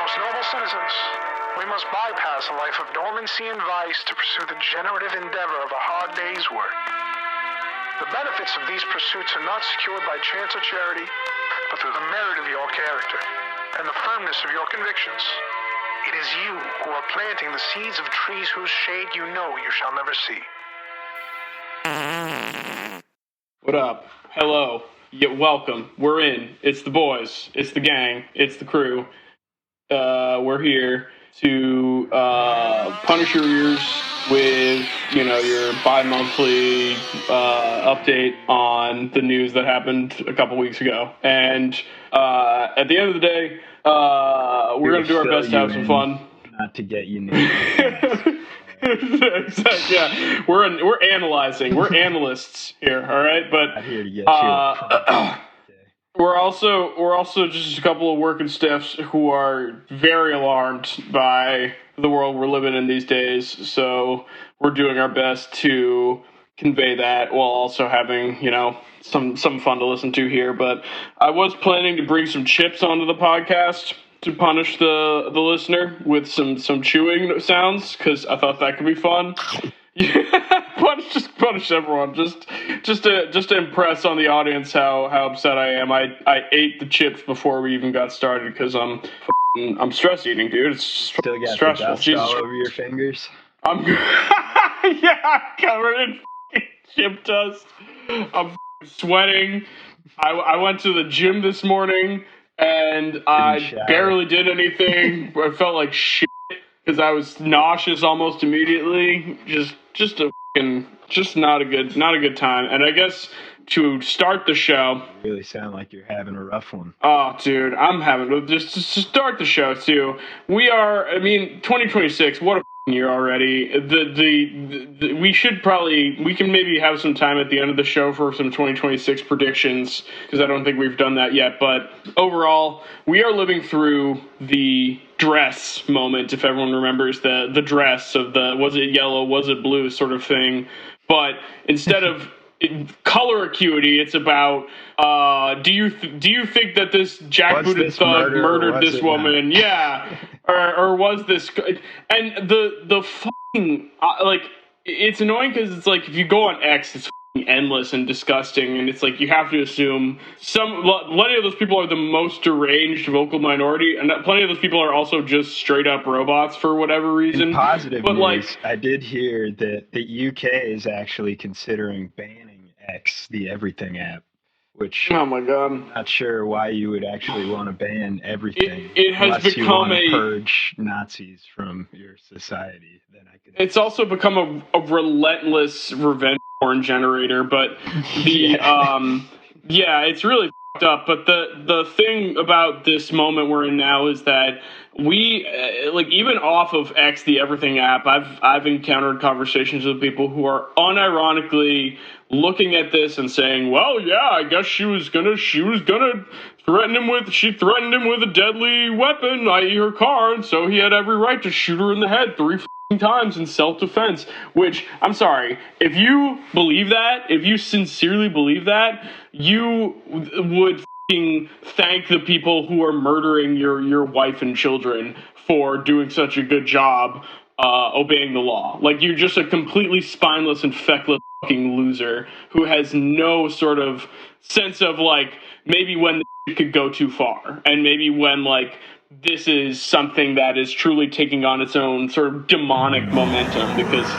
Most noble citizens, we must bypass a life of dormancy and vice to pursue the generative endeavor of a hard day's work. The benefits of these pursuits are not secured by chance or charity, but through the merit of your character and the firmness of your convictions. It is you who are planting the seeds of trees whose shade you know you shall never see. What up? Hello. Welcome. We're in. It's the boys. It's the gang. It's the crew. We're here to punish your ears with, your bi-monthly update on the news that happened a couple weeks ago. And at the end of the day, we're going to do our best to have some fun. Not to get you named. Exactly. Yeah, we're analyzing. We're analysts here. All right, but not here to get you. We're also just a couple of working stiffs who are very alarmed by the world we're living in these days. So we're doing our best to convey that while also having, some fun to listen to here. But I was planning to bring some chips onto the podcast to punish the listener with some chewing sounds, because I thought that could be fun. Punish everyone, just to impress on the audience how upset I am. I ate the chips before we even got started because I'm stress eating, dude. It's still got stressful. The dust all over your fingers. I'm covered in chip dust. I'm sweating. I went to the gym this morning and I barely did anything. I felt like shit because I was nauseous almost immediately. Just not a good time. And I guess to start the show, you really sound like you're having a rough one. Oh, dude, I'm having just to start the show too. We are, 2026. What a year already. We can maybe have some time at the end of the show for some 2026 predictions, because I don't think we've done that yet. But overall, we are living through the dress moment, if everyone remembers the dress of the was it yellow, was it blue sort of thing. But instead of color acuity, it's about do you think that this jackbooted thug murdered this woman? Not? Yeah, or was this? And the fucking it's annoying because it's like if you go on X, it's endless and disgusting, and it's like you have to assume plenty of those people are the most deranged vocal minority, and plenty of those people are also just straight up robots for whatever reason. In positive news, I did hear that the UK is actually considering banning X, the Everything app, which oh my god, I'm not sure why you would actually want to ban everything. It has become you purge Nazis from your society. Then I could. It's also become a relentless revenge porn generator, but the it's really fucked up. But the thing about this moment we're in now is that we even off of X, the Everything app, I've encountered conversations with people who are unironically looking at this and saying, well, yeah, I guess she was gonna threaten him with a deadly weapon, i.e. her car, and so he had every right to shoot her in the head 3 times in self-defense. Which, I'm sorry, if you believe that, if you sincerely believe that, you would thank the people who are murdering your wife and children for doing such a good job obeying the law. Like, you're just a completely spineless and feckless fucking loser who has no sort of sense of maybe when the could go too far, and maybe when this is something that is truly taking on its own sort of demonic momentum, because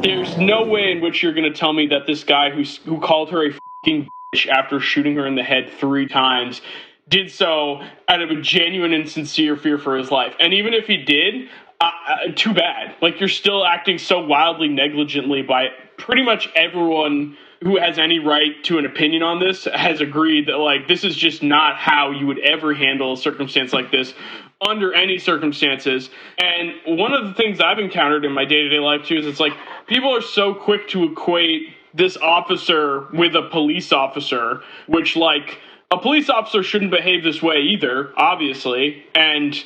there's no way in which you're going to tell me that this guy who called her a fucking bitch after shooting her in the head 3 times did so out of a genuine and sincere fear for his life. And even if he did, too bad. You're still acting so wildly negligently by pretty much everyone who has any right to an opinion on this has agreed that this is just not how you would ever handle a circumstance like this under any circumstances. And one of the things I've encountered in my day-to-day life too is it's people are so quick to equate this officer with a police officer, which a police officer shouldn't behave this way either, obviously, and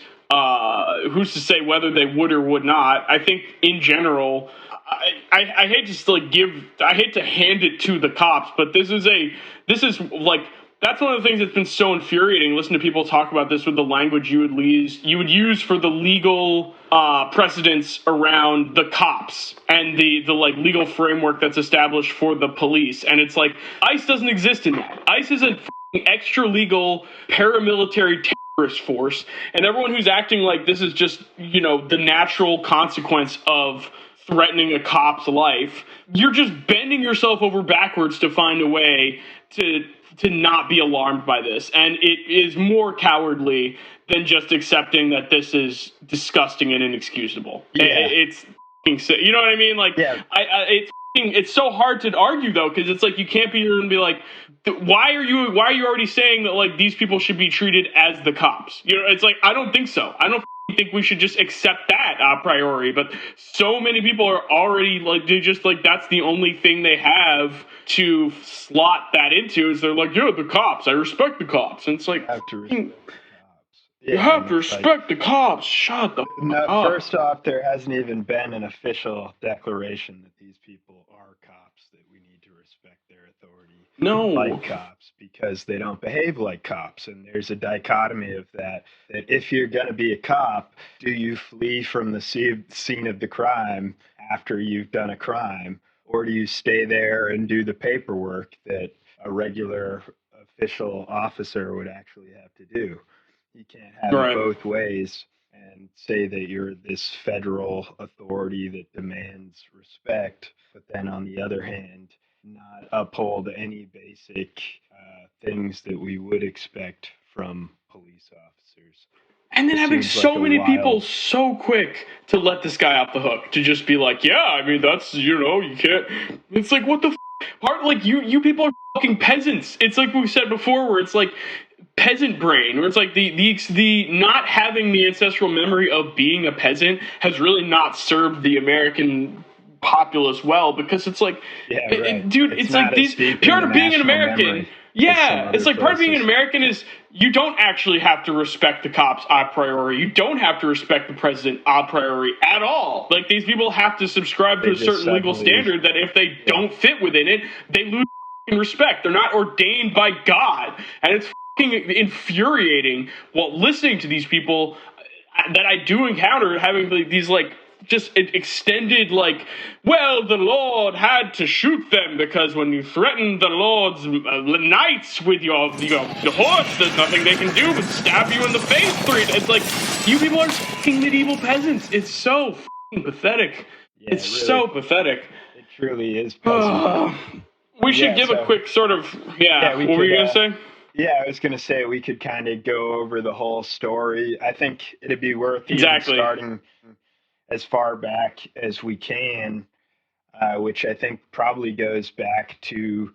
who's to say whether they would or would not. I think in general, I hate to I hate to hand it to the cops, but this is that's one of the things that's been so infuriating. Listen to people talk about this with the language you would use for the legal precedents around the cops and the like legal framework that's established for the police. And it's like ICE doesn't exist in that. ICE is a extra legal paramilitary terrorist force, and everyone who's acting like this is just, you know, the natural consequence of threatening a cop's life, you're just bending yourself over backwards to find a way to not be alarmed by this. And it is more cowardly than just accepting that this is disgusting and inexcusable. Yeah. It's, you know what I mean? Like, yeah. It's so hard to argue though, because it's like you can't be here and be like, why are you already saying that like these people should be treated as the cops? You know, it's like, I don't think so. I don't think we should just accept that a priori, but so many people are already like, they just like, that's the only thing they have to slot that into, is they're like, yeah, the cops, I respect the cops. And it's like, you have to respect the cops. Shut the fuck up. First off, there hasn't even been an official declaration that these people are cops, that we need to respect their authority like cops, because they don't behave like cops. And there's a dichotomy of that if you're going to be a cop, do you flee from the scene of the crime after you've done a crime, or do you stay there and do the paperwork that a regular official officer would actually have to do? You can't have it both ways and say that you're this federal authority that demands respect, but then on the other hand, not uphold any basic things that we would expect from police officers. And then having so many people so quick to let this guy off the hook, to just be like, yeah, I mean, that's, you know, you can't. It's like, what the part? Like, you people are fucking peasants. It's like we said before, where it's like peasant brain, where it's like the not having the ancestral memory of being a peasant has really not served the American populace well, because it's like, dude, it's like these part of being an American. Yeah, it's like part of being an American is you don't actually have to respect the cops a priori. You don't have to respect the president a priori at all. Like, these people have to subscribe to a certain legal standard that if they don't fit within it, they lose respect. They're not ordained by God. And it's infuriating while listening to these people that I do encounter having these like just extended like, well, the Lord had to shoot them because when you threaten the Lord's knights with your horse, there's nothing they can do but stab you in the face. It's like, you people are fucking medieval peasants. It's so fucking pathetic. Yeah, it's really, so pathetic. It truly is peasant. We should give a quick sort of, what were you going to say? Yeah, I was going to say we could kind of go over the whole story. I think it'd be worth even starting as far back as we can, which I think probably goes back to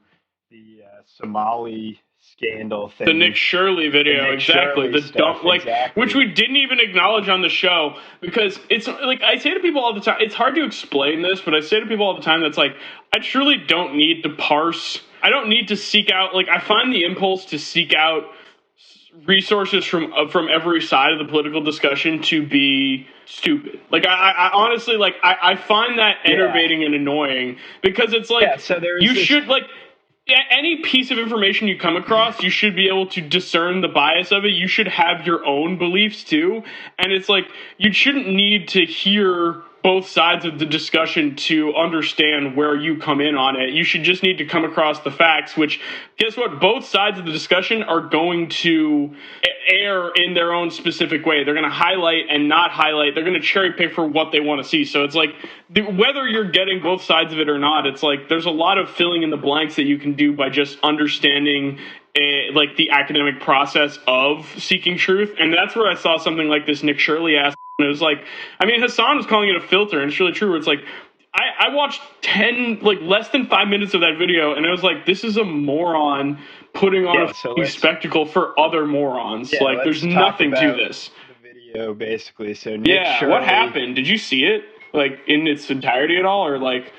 the Somali scandal thing. The Nick Shirley video, exactly. The dump, like, which we didn't even acknowledge on the show, because it's like, I say to people all the time, it's hard to explain this, but I say to people all the time that's like, I truly don't need to parse. I don't need to seek out, like, I find the impulse to seek out resources from every side of the political discussion to be stupid. Like, I honestly, like, I find that enervating and annoying, because it's like, should, like, any piece of information you come across, you should be able to discern the bias of it. You should have your own beliefs too. And it's like, you shouldn't need to hear both sides of the discussion to understand where you come in on it. You should just need to come across the facts, which, guess what? Both sides of the discussion are going to air in their own specific way. They're going to highlight and not highlight. They're going to cherry pick for what they want to see. So it's like, whether you're getting both sides of it or not, it's like, there's a lot of filling in the blanks that you can do by just understanding like the academic process of seeking truth. And that's where I saw something like this Nick Shirley asked. And it was like, I mean, Hassan was calling it a filter, and it's really true. Where it's like, I watched less than 5 minutes of that video, and I was like, this is a moron putting on a spectacle for other morons. Yeah, like, there's nothing to this. The video, basically. So Nick Shirley, what happened? Did you see it, like, in its entirety at all, or like?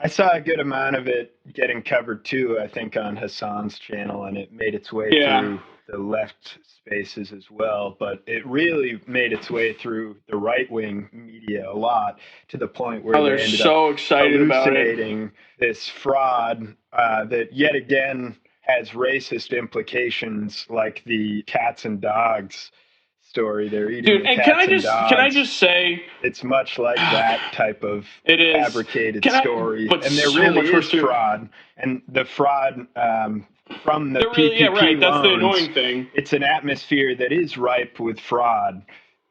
I saw a good amount of it getting covered too, I think, on Hassan's channel, and it made its way through the left spaces as well, but it really made its way through the right-wing media a lot, to the point where they're so excited about it. This fraud that yet again has racist implications, like the cats and dogs story. They're eating Dude, and cats and dogs. can I just say, it's much like that type of it is fabricated story, but and there so really much is fraud. And the fraud from the PPP yeah, right. That's loans, the annoying thing. It's an atmosphere that is ripe with fraud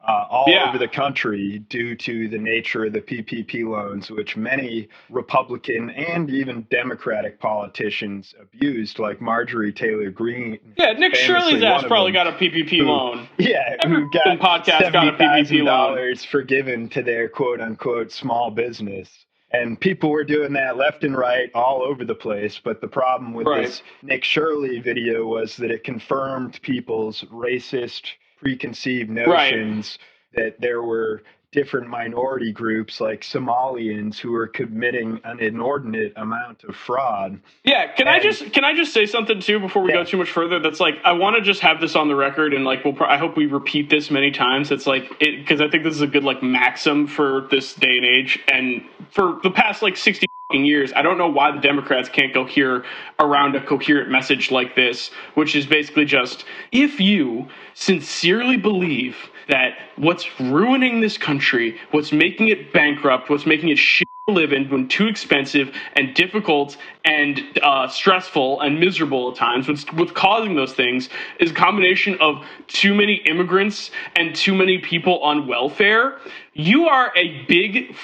all over the country due to the nature of the PPP loans, which many Republican and even Democratic politicians abused, like Marjorie Taylor Greene. Yeah, Nick Shirley's ass probably got a PPP loan. Yeah, who got $70,000 forgiven to their quote-unquote small business. And people were doing that left and right all over the place. But the problem with this Nick Shirley video was that it confirmed people's racist preconceived notions that there were different minority groups like Somalians who were committing an inordinate amount of fraud. Yeah, can I just say something too before we go too much further? That's like, I want to just have this on the record, and like I hope we repeat this many times. It's like because I think this is a good like maxim for this day and age, and for the past like 60 years. I don't know why the Democrats can't go here around a coherent message like this, which is basically just, if you sincerely believe that what's ruining this country, what's making it bankrupt, what's making it shit to live in when too expensive and difficult and stressful and miserable at times, what's causing those things is a combination of too many immigrants and too many people on welfare, you're a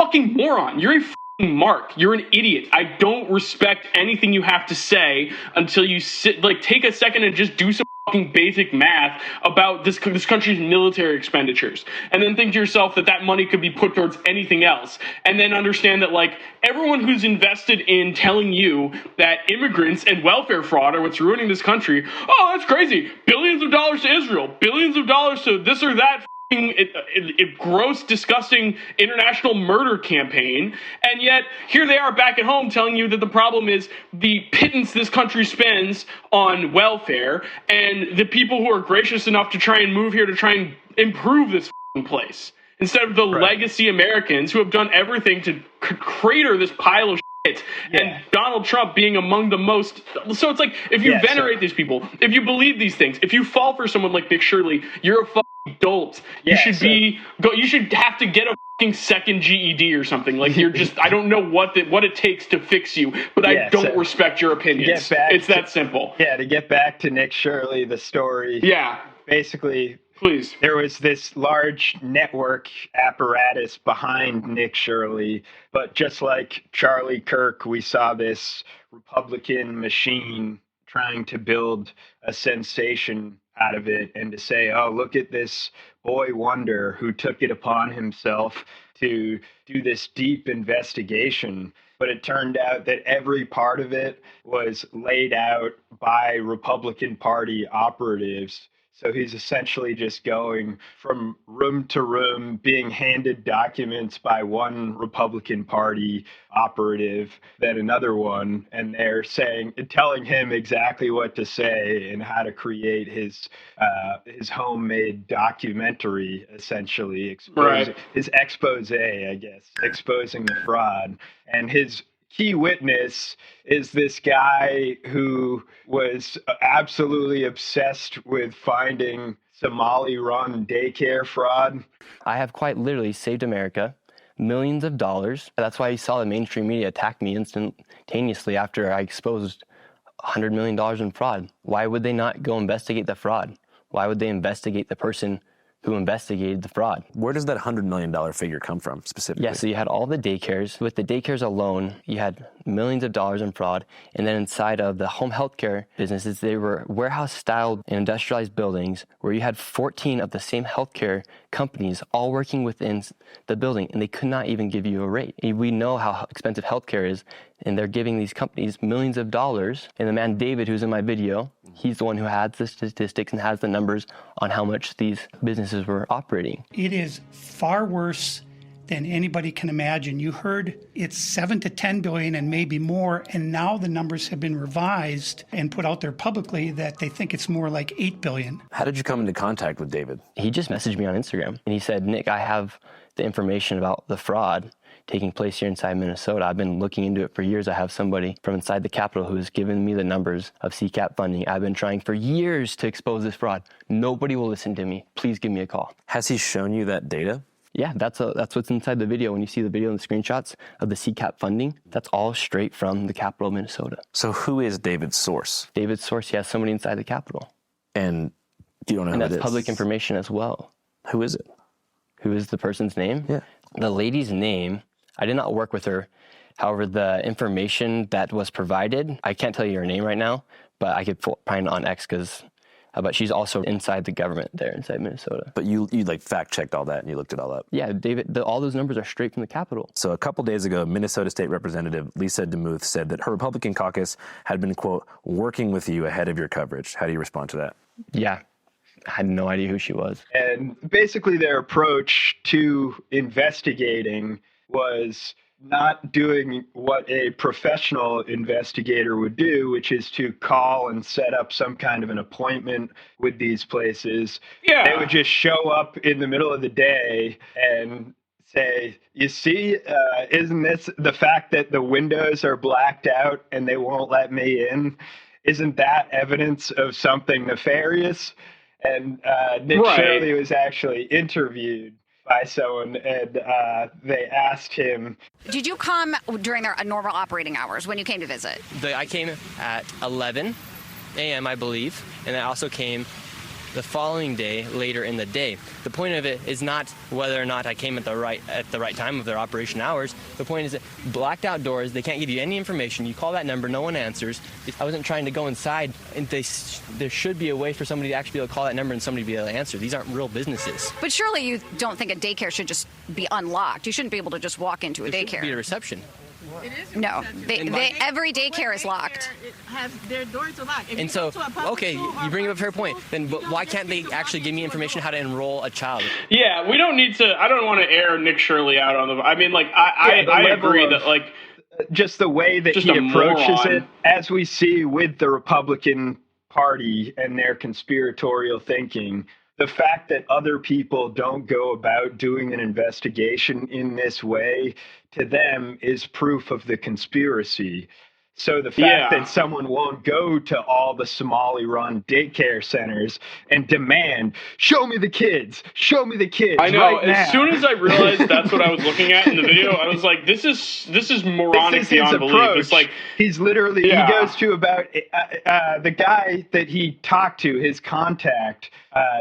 fucking moron. You're a mark. You're an idiot. I don't respect anything you have to say until you take a second and just do some fucking basic math about this country's military expenditures, and then think to yourself that money could be put towards anything else, and then understand that like everyone who's invested in telling you that immigrants and welfare fraud are what's ruining this country, oh, that's crazy. Billions of dollars to Israel, billions of dollars to this or that gross, disgusting international murder campaign, and yet here they are back at home telling you that the problem is the pittance this country spends on welfare and the people who are gracious enough to try and move here to try and improve this place, instead of the legacy Americans who have done everything to crater this pile of shit, and Donald Trump being among the most. So it's like, if you venerate these people, if you believe these things, if you fall for someone like Nick Shirley, you're a fucking dolt. You should have to get a fucking second GED or something. Like, you're just, I don't know what it takes to fix you, but I don't respect your opinions. It's that simple. Yeah, to get back to Nick Shirley, the story. Yeah. Basically, please. There was this large network apparatus behind Nick Shirley, but just like Charlie Kirk, we saw this Republican machine trying to build a sensation out of it and to say, oh, look at this boy wonder who took it upon himself to do this deep investigation. But it turned out that every part of it was laid out by Republican Party operatives. So he's essentially just going from room to room, being handed documents by one Republican Party operative, then another one, and they're telling him exactly what to say and how to create his homemade documentary, essentially, his expose, I guess, exposing the fraud. And his key witness is this guy who was absolutely obsessed with finding Somali-run daycare fraud. I have quite literally saved America millions of dollars. That's why you saw the mainstream media attack me instantaneously after I exposed $100 million in fraud. Why would they not go investigate the fraud? Why would they investigate the person who investigated the fraud? Where does that $100 million figure come from specifically? Yeah, so you had all the daycares. With the daycares alone, you had millions of dollars in fraud. And then inside of the home healthcare businesses, they were warehouse-styled and industrialized buildings where you had 14 of the same healthcare companies all working within the building, and they could not even give you a rate. We know how expensive healthcare is, and they're giving these companies millions of dollars. And the man David, who's in my video, he's the one who has the statistics and has the numbers on how much these businesses were operating. It is far worse than anybody can imagine. You heard it's 7 to 10 billion and maybe more, and now the numbers have been revised and put out there publicly that they think it's more like 8 billion. How did you come into contact with David? He just messaged me on Instagram, and he said, Nick, I have the information about the fraud taking place here inside Minnesota. I've been looking into it for years. I have somebody from inside the Capitol who has given me the numbers of CCAP funding. I've been trying for years to expose this fraud. Nobody will listen to me. Please give me a call. Has he shown you that data? Yeah, that's what's inside the video. When you see the video and the screenshots of the CCAP funding, that's all straight from the Capitol of Minnesota. So who is David's source? David's source, he has somebody inside the Capitol. And you don't know and who it is? And that's public information as well. Who is it? Who is the person's name? Yeah. The lady's name, I did not work with her. However, the information that was provided, I can't tell you her name right now, but I could find it on X but she's also inside the government there inside Minnesota. But you like fact checked all that and you looked it all up? Yeah, David, all those numbers are straight from the Capitol. So a couple days ago, Minnesota State Representative Lisa DeMuth said that her Republican caucus had been, quote, working with you ahead of your coverage. How do you respond to that? Yeah, I had no idea who she was. And basically their approach to investigating was not doing what a professional investigator would do, which is to call and set up some kind of an appointment with these places. Yeah. They would just show up in the middle of the day and say, you see, isn't this the fact that the windows are blacked out and they won't let me in? Isn't that evidence of something nefarious? And Nick Shirley was actually interviewed by someone, and they asked him, did you come during their normal operating hours when you came to visit? I came at 11 a.m., I believe, and I also came the following day later in the day. The point of it is not whether or not I came at the right time of their operation hours. The point is that blacked out doors, they can't give you any information. You call that number, no one answers. I wasn't trying to go inside, and there should be a way for somebody to actually be able to call that number and somebody be able to answer. These aren't real businesses. But surely you don't think a daycare should just be unlocked. You shouldn't be able to just walk into a daycare. There should be a reception. It is no, every daycare is locked. It has their doors are locked. And so, okay, you bring up a fair point. Then why can't they actually give me information how to enroll a child? Yeah, we don't need to. I don't want to air Nick Shirley out on the. I mean, like, I agree that, like, just the way that he approaches it, as we see with the Republican Party and their conspiratorial thinking. The fact that other people don't go about doing an investigation in this way, to them, is proof of the conspiracy. So the fact that someone won't go to all the Somali-run daycare centers and demand, show me the kids, I know. Right as now. soon as I realized that's what I was looking at in the video, I was like, this is moronic beyond belief. It's like he's literally he goes to about the guy that he talked to, his contact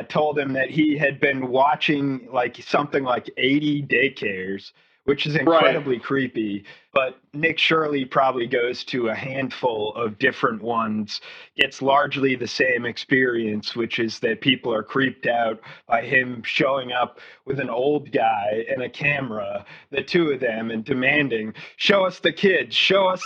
told him that he had been watching like something like 80 daycares, which is incredibly creepy. But Nick Shirley probably goes to a handful of different ones, gets largely the same experience, which is that people are creeped out by him showing up with an old guy and a camera, the two of them, and demanding, show us the kids. No, I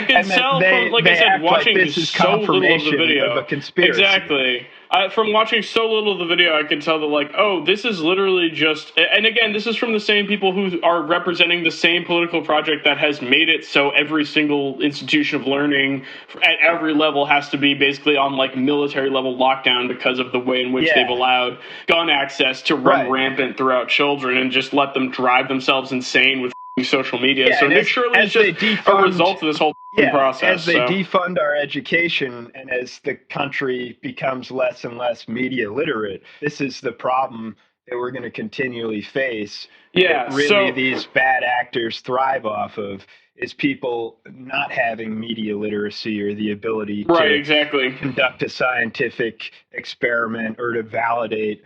can tell from, like I said, watching so little of the video. Of a conspiracy. Exactly. From watching so little of the video, I can tell that, like, oh, this is literally just, and again, this is from the same people who are representing the same political project that has made it so every single institution of learning at every level has to be basically on, like, military level lockdown because of the way in which they've allowed gun access to run rampant throughout children and just let them drive themselves insane with social media. So Nick Shirley is just a result of this whole process. As they defund our education and as the country becomes less and less media literate, this is the problem that we're going to continually face. Yeah, really, these bad actors thrive off of is people not having media literacy or the ability to conduct a scientific experiment or to validate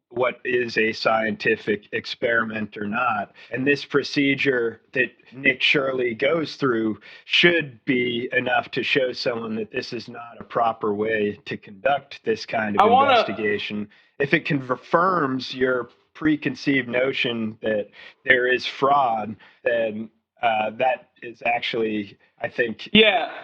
what is a scientific experiment or not. And this procedure that Nick Shirley goes through should be enough to show someone that this is not a proper way to conduct this kind of investigation. If it confirms your preconceived notion that there is fraud, then that is actually, I think,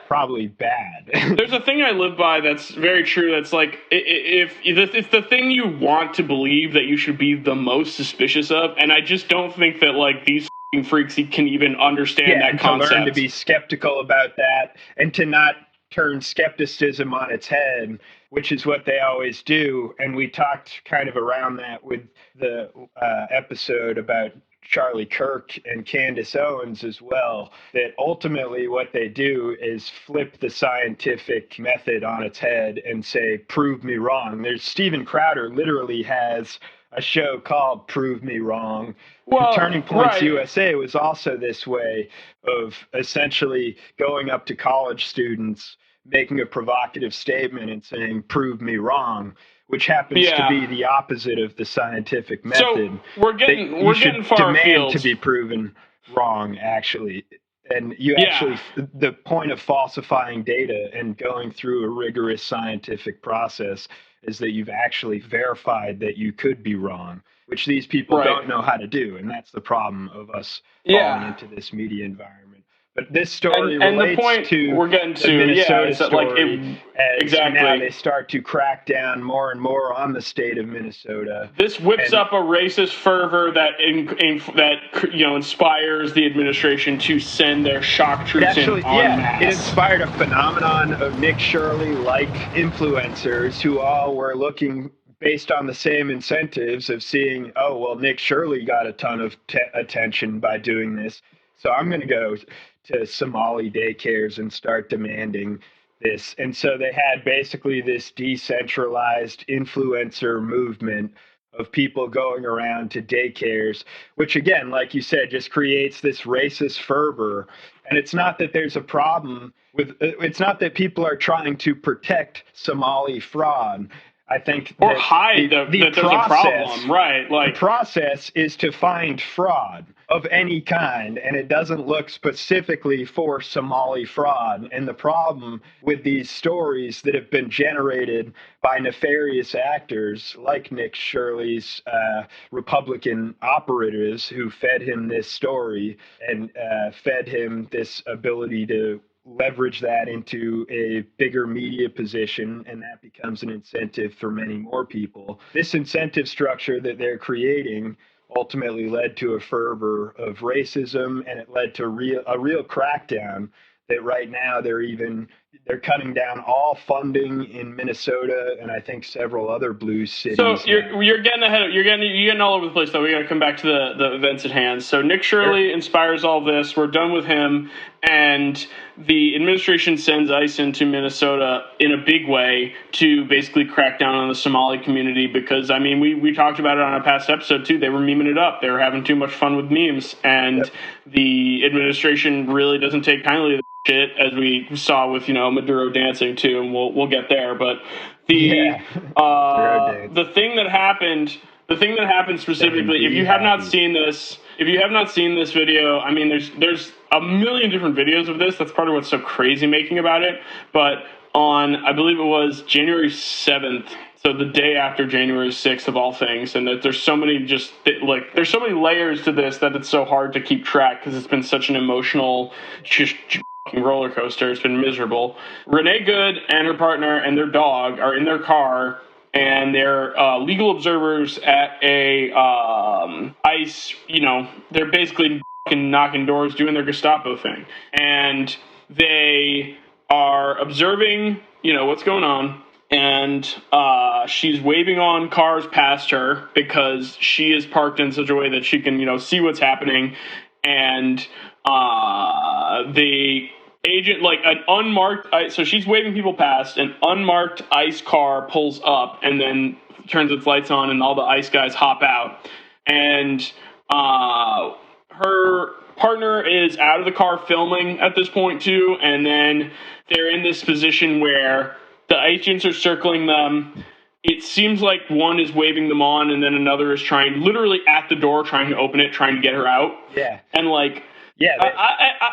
probably bad. There's a thing I live by that's very true. That's like, if it's the thing you want to believe that you should be the most suspicious of, and I just don't think that like these freaks can even understand that concept. To learn to be skeptical about that and to not turn skepticism on its head, which is what they always do. And we talked kind of around that with the episode about Charlie Kirk and Candace Owens as well, that ultimately what they do is flip the scientific method on its head and say, prove me wrong. There's Steven Crowder literally has a show called Prove Me Wrong. Well, Turning Points USA was also this way of essentially going up to college students, making a provocative statement and saying, prove me wrong, which happens to be the opposite of the scientific method. So we're getting far afield. To be proven wrong, actually. And you actually, the point of falsifying data and going through a rigorous scientific process is that you've actually verified that you could be wrong, which these people don't know how to do. And that's the problem of us falling into this media environment. But this story relates the point to we're getting to, the Minnesota story, like exactly. Now they start to crack down more and more on the state of Minnesota. This whips up a racist fervor that inspires the administration to send their shock troops in en masse. It inspired a phenomenon of Nick Shirley-like influencers who all were looking based on the same incentives of seeing, oh, well, Nick Shirley got a ton of attention by doing this, so I'm going to go to Somali daycares and start demanding this. And so they had basically this decentralized influencer movement of people going around to daycares, which again, like you said, just creates this racist fervor. And it's not that there's a problem with, it's not that people are trying to protect Somali fraud. I think or hide that there's a problem, right? Like the process is to find fraud of any kind, and it doesn't look specifically for Somali fraud. And the problem with these stories that have been generated by nefarious actors like Nick Shirley's Republican operatives who fed him this story and fed him this ability to leverage that into a bigger media position, and that becomes an incentive for many more people. This incentive structure that they're creating ultimately led to a fervor of racism, and it led to a real crackdown that right now they're cutting down all funding in Minnesota and I think several other blue cities. So you're getting ahead. You're getting all over the place. Though we got to come back to the events at hand. So Nick Shirley inspires all this. We're done with him, and the administration sends ICE into Minnesota in a big way to basically crack down on the Somali community because I mean we talked about it on a past episode too. They were memeing it up. They were having too much fun with memes, and the administration really doesn't take kindly to shit, as we saw with Maduro dancing too, and we'll get there. But the thing that happened specifically, if you have not seen this video, I mean, there's a million different videos of this. That's part of what's so crazy making about it. But on, I believe it was January 7th. So the day after January 6th of all things, and that there's so many there's so many layers to this that it's so hard to keep track because it's been such an emotional roller coaster. It's been miserable. Renee Good and her partner and their dog are in their car, and they're legal observers at a ICE. They're basically knocking doors, doing their Gestapo thing, and they are observing, what's going on. And she's waving on cars past her because she is parked in such a way that she can, see what's happening. And the agent, like an unmarked, so she's waving people past, an unmarked ICE car pulls up and then turns its lights on, and all the ICE guys hop out. And her partner is out of the car filming at this point too, and then they're in this position where the agents are circling them. It seems like one is waving them on, and then another is literally at the door, trying to open it, trying to get her out. Yeah. And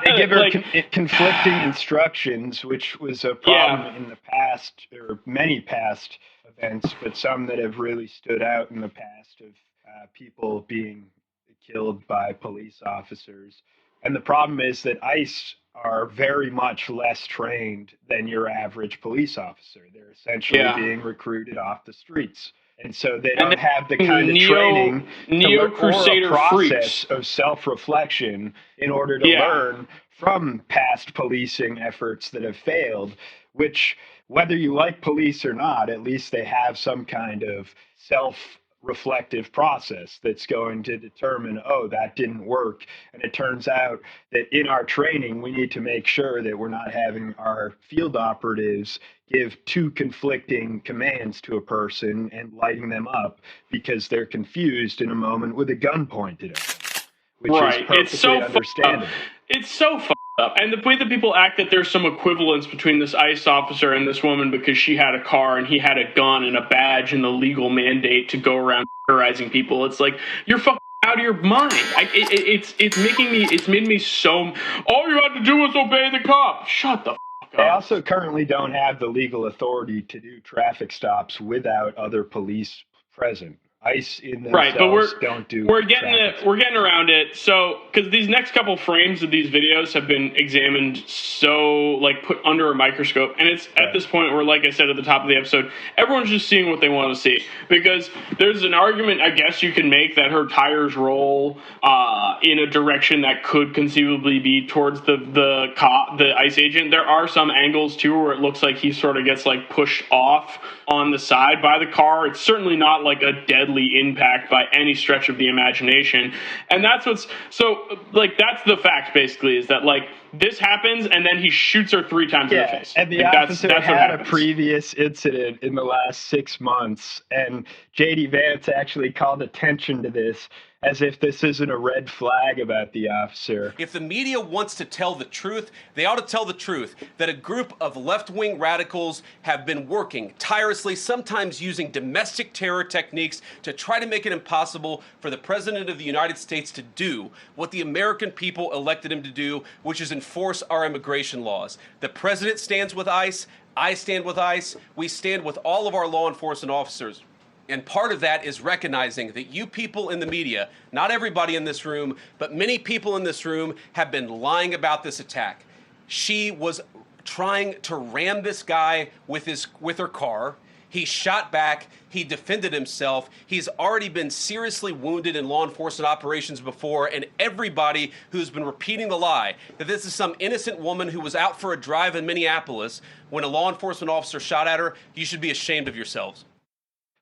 they give her conflicting instructions, which was a problem in the past, or many past events, but some that have really stood out in the past of people being killed by police officers. And the problem is that ICE are very much less trained than your average police officer. They're essentially being recruited off the streets. And so they don't have the kind of training or a process of self-reflection in order to learn from past policing efforts that have failed, which, whether you like police or not, at least they have some kind of self-reflective process that's going to determine, oh, that didn't work. And it turns out that in our training, we need to make sure that we're not having our field operatives give two conflicting commands to a person and lighting them up because they're confused in a moment with a gun pointed at them, which is perfectly understandable. It's so fucked up. And the way that people act that there's some equivalence between this ICE officer and this woman because she had a car and he had a gun and a badge and the legal mandate to go around terrorizing people. It's like, you're fucking out of your mind. It's made me so, all you had to do was obey the cop. Shut the fuck up. They also currently don't have the legal authority to do traffic stops without other police present. ICE in themselves don't do. We're getting around it. So, because these next couple frames of these videos have been examined, so like put under a microscope, and it's at this point where, like I said at the top of the episode, everyone's just seeing what they want to see. Because there's an argument, I guess, you can make that her tires roll in a direction that could conceivably be towards the ICE agent. There are some angles too where it looks like he sort of gets like pushed off on the side by the car. It's certainly not like a deadly impact by any stretch of the imagination. And that's what's so like, that's the fact basically, is that like this happens and then he shoots her 3 times in the face. And the officer had a previous incident in the last 6 months, and JD Vance actually called attention to this as if this isn't a red flag about the officer. If the media wants to tell the truth, they ought to tell the truth that a group of left-wing radicals have been working tirelessly, sometimes using domestic terror techniques to try to make it impossible for the President of the United States to do what the American people elected him to do, which is enforce our immigration laws. The President stands with ICE, I stand with ICE, we stand with all of our law enforcement officers. And part of that is recognizing that you people in the media, not everybody in this room, but many people in this room have been lying about this attack. She was trying to ram this guy with her car. He shot back. He defended himself. He's already been seriously wounded in law enforcement operations before, and everybody who's been repeating the lie that this is some innocent woman who was out for a drive in Minneapolis when a law enforcement officer shot at her, you should be ashamed of yourselves.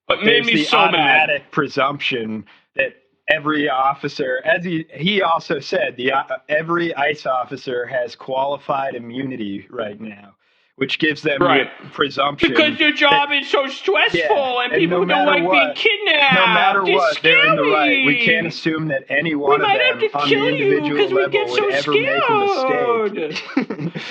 But there's the automatic presumption that every officer, as he also said, every ICE officer has qualified immunity right now, which gives them the presumption. Because your job is so stressful and people don't like being kidnapped. No matter what, scary. They're in the right. We can't assume that any one of them on the individual level would ever make a mistake.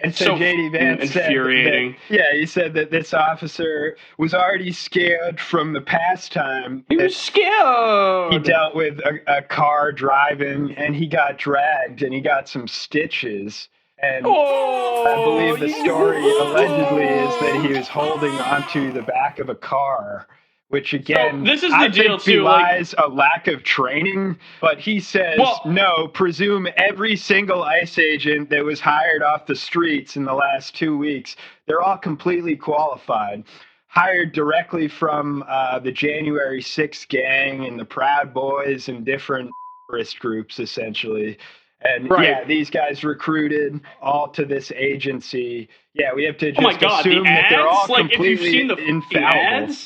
And so JD Vance said he said that this officer was already scared from the past time. He was scared. He dealt with a car driving, and he got dragged, and he got some stitches. And I believe the story allegedly is that he was holding onto the back of a car, which again, this is the deal too. Belies a lack of training. But he says, no, presume every single ICE agent that was hired off the streets in the last 2 weeks, they're all completely qualified, hired directly from the January 6th gang and the Proud Boys and different terrorist groups, essentially. And these guys recruited all to this agency. Yeah, we have to just assume that they're all completely infallible.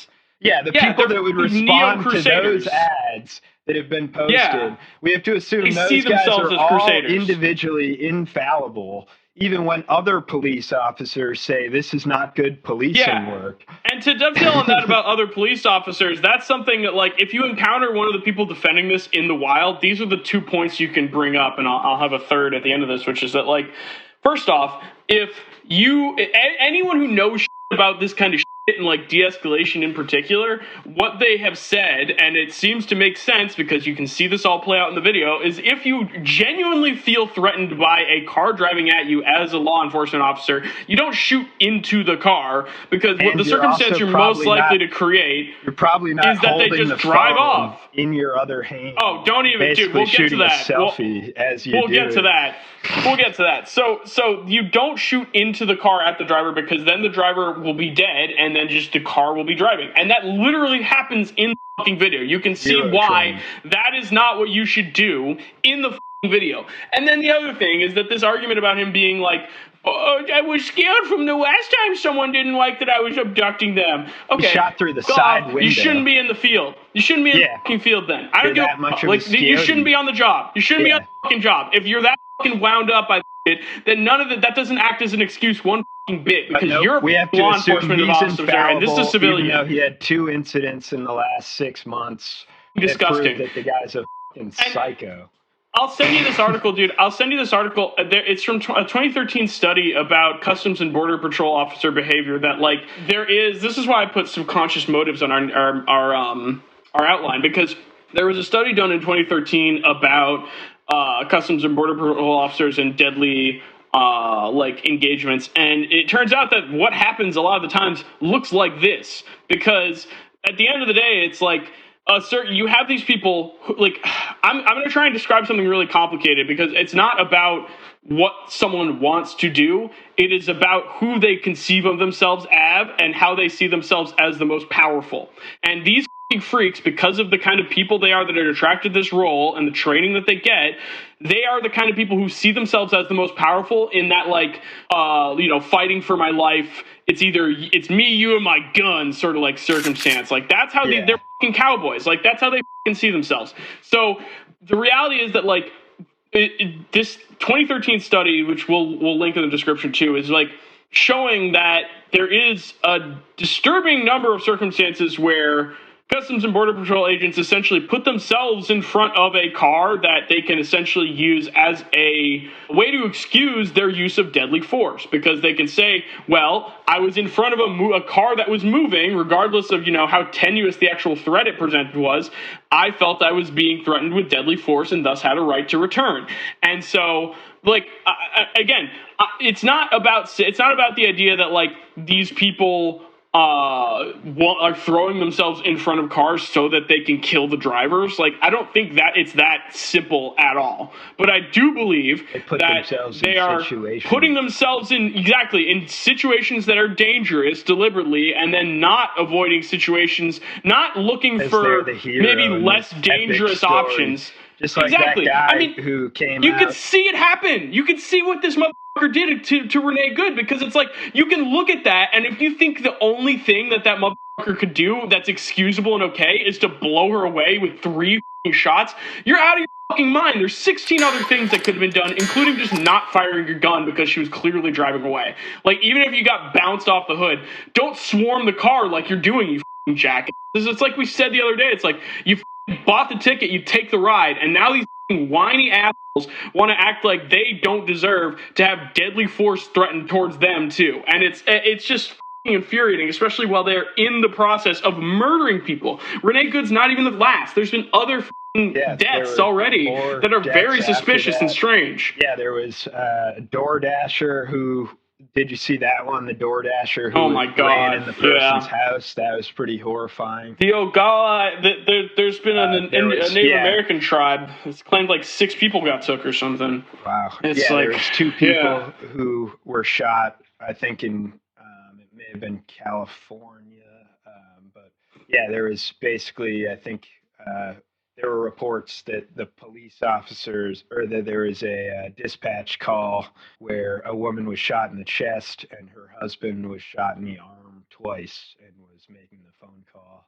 Yeah, the people that would respond to those ads that have been posted, we have to assume those guys are all individually infallible, even when other police officers say this is not good policing work. And to dovetail on that about other police officers, that's something that, like, if you encounter one of the people defending this in the wild, these are the 2 points you can bring up, and I'll have a third at the end of this, which is that, like, first off, if anyone who knows about this kind of and like de-escalation in particular, what they have said, and it seems to make sense because you can see this all play out in the video, is if you genuinely feel threatened by a car driving at you as a law enforcement officer, you don't shoot into the car, because what the circumstance you're most likely to create you're probably not is that they just drive off in your other hand. Oh, don't even, dude, we'll get to that. We'll get to that. We'll get to that. So you don't shoot into the car at the driver, because then the driver will be dead and then just the car will be driving. And that literally happens in the fucking video. You can see why that is not what you should do in the fucking video. And then the other thing is that this argument about him being like, oh, I was scared from the last time someone didn't like that I was abducting them. Okay. He shot through the side window. You shouldn't be in the field. You shouldn't be in the fucking field then. I don't give a fuck. Like, you shouldn't be on the job. You shouldn't be on the fucking job. If you're that fucking wound up by shit, then none of that doesn't act as an excuse one fucking bit, because you're a law enforcement officer there, and this is a civilian. Even though he had 2 incidents in the last 6 months. Disgusting. That the guy's a fucking psycho. I'll send you this article, dude. I'll send you this article. It's from a 2013 study about Customs and Border Patrol officer behavior. That, like, this is why I put subconscious motives on our outline, because there was a study done in 2013 about Customs and Border Patrol officers and deadly engagements, and it turns out that what happens a lot of the times looks like this, because at the end of the day, it's like, you have these people who, like, I'm going to try and describe something really complicated, because it's not about what someone wants to do. It is about who they conceive of themselves as and how they see themselves as the most powerful. And these freaks, because of the kind of people they are that are attracted to this role and the training that they get, they are the kind of people who see themselves as the most powerful in that, like, fighting for my life. It's me, you, and my gun sort of like circumstance. Like, that's how they're fucking cowboys. Like, that's how they fucking see themselves. So the reality is that, like, this 2013 study, which we'll link in the description too, is like showing that there is a disturbing number of circumstances where Customs and Border Patrol agents essentially put themselves in front of a car that they can essentially use as a way to excuse their use of deadly force, because they can say, well, I was in front of a car that was moving, regardless of, how tenuous the actual threat it presented was. I felt I was being threatened with deadly force and thus had a right to return. And so, like, again, it's not about the idea that, like, these people are throwing themselves in front of cars so that they can kill the drivers. Like, I don't think that it's that simple at all. But I do believe that they are putting themselves in situations that are dangerous deliberately, and then not avoiding situations, not looking for maybe less dangerous options. Just like that guy who came out. You could see it happen. You could see what this motherfucker did to Renee Good, because it's like, you can look at that, and if you think the only thing that motherfucker could do that's excusable and okay is to blow her away with 3 shots, you're out of your fucking mind. There's 16 other things that could have been done, including just not firing your gun because she was clearly driving away. Like, even if you got bounced off the hood, don't swarm the car like you're doing, you fucking jackass. It's like we said the other day. It's like, you bought the ticket, you take the ride, and now these whiny assholes want to act like they don't deserve to have deadly force threatened towards them too. And it's just infuriating, especially while they're in the process of murdering people. Renee Good's not even the last. There's been other deaths already that are very suspicious and strange. Yeah, there was a DoorDasher who... Did you see that one? The DoorDasher who ran in the person's house? That was pretty horrifying. The Ogala, there's been a Native American tribe. It's claimed like 6 people got took or something. Wow. There was 2 people who were shot, I think in, it may have been California. But yeah, there was basically, I think, there were reports that the police officers, or that there was a dispatch call where a woman was shot in the chest and her husband was shot in the arm twice and was making the phone call.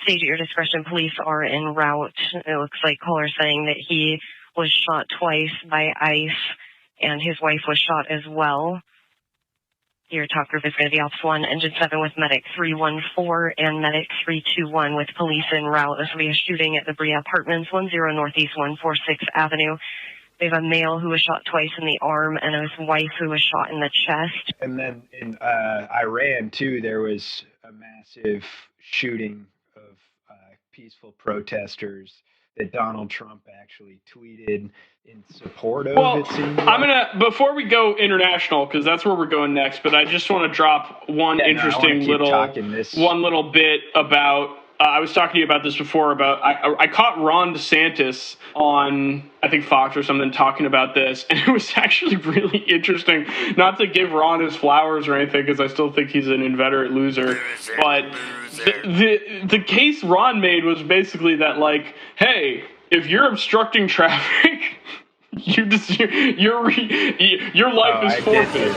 Stage at your discretion, police are en route. It looks like caller saying that he was shot twice by ICE and his wife was shot as well. Your top group is going to be Ops 1, Engine 7 with Medic 314 and Medic 321 with police en route. This will be a shooting at the Brea Apartments, 10 Northeast 146 Avenue. They have a male who was shot twice in the arm and his wife who was shot in the chest. And then in Iran, too, there was a massive shooting of peaceful protesters that Donald Trump actually tweeted in support of. Well, it seemed I'm gonna, before we go international, because that's where we're going next, but I just want to drop one interesting little bit about. I was talking to you about this before. About I caught Ron DeSantis on, I think, Fox or something, talking about this, and it was actually really interesting. Not to give Ron his flowers or anything, because I still think he's an inveterate loser. But the case Ron made was basically that, like, hey, if you're obstructing traffic, your life is forfeit.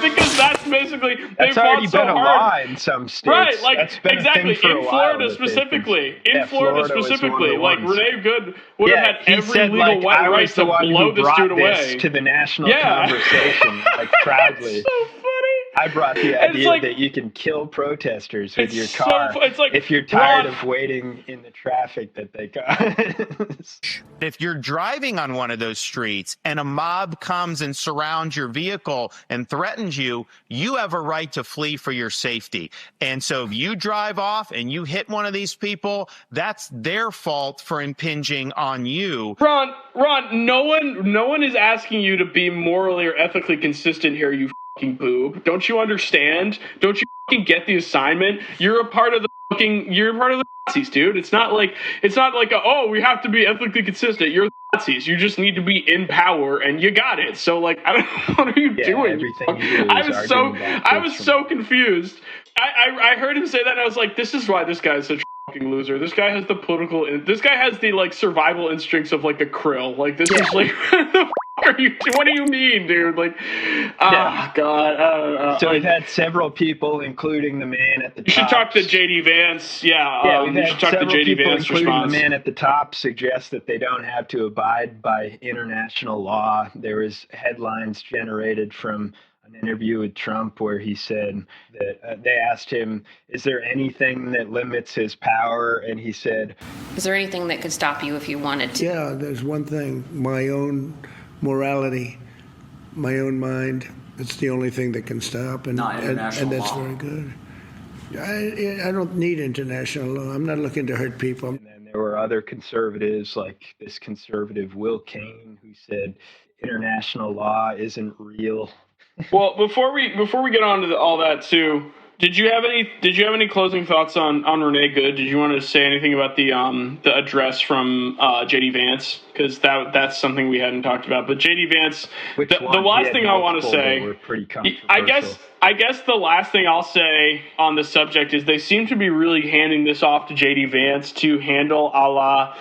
because that's basically that's already been a law in some states, right? Like exactly in Florida specifically. Like Renee Good would have had every legal like, right to blow this dude away to the national conversation, like proudly. So funny. I brought the idea that you can kill protesters with your car if you're tired of waiting in the traffic that they cause. If you're driving on one of those streets and a mob comes and surrounds your vehicle and threatens you, you have a right to flee for your safety. And so if you drive off and you hit one of these people, that's their fault for impinging on you. Ron, no one is asking you to be morally or ethically consistent here, you fucking boob. Don't you understand? Don't you fucking get the assignment? You're a part of the Nazis, dude. It's not like we have to be ethically consistent. You're the Nazis. You just need to be in power, and you got it. So, like, I don't know, what are you doing? Everything you do I was so confused. I heard him say that, and I was like, this is why this guy is such a fucking loser. This guy has the like survival instincts of like a krill. Like, this is like, what do you mean, dude? Like, God. So we've had several people, including the man at the top. You should talk to JD Vance. We've had several people, including the man at the top, suggest that they don't have to abide by international law. There was headlines generated from an interview with Trump where he said that they asked him, is there anything that limits his power? And he said, is there anything that could stop you if you wanted to? Yeah, there's one thing, my own morality, my own mind. It's the only thing that can stop, and that's law. Very good. I don't need international law. I'm not looking to hurt people. And then there were other conservatives, like this conservative Will Cain, who said international law isn't real. Well, before we get on to all that too, did you have any closing thoughts on Renee Good? Did you want to say anything about the address from JD Vance? Because that's something we hadn't talked about. But JD Vance, the last thing I want to say, were pretty controversial. I guess the last thing I'll say on the subject is they seem to be really handing this off to JD Vance to handle a la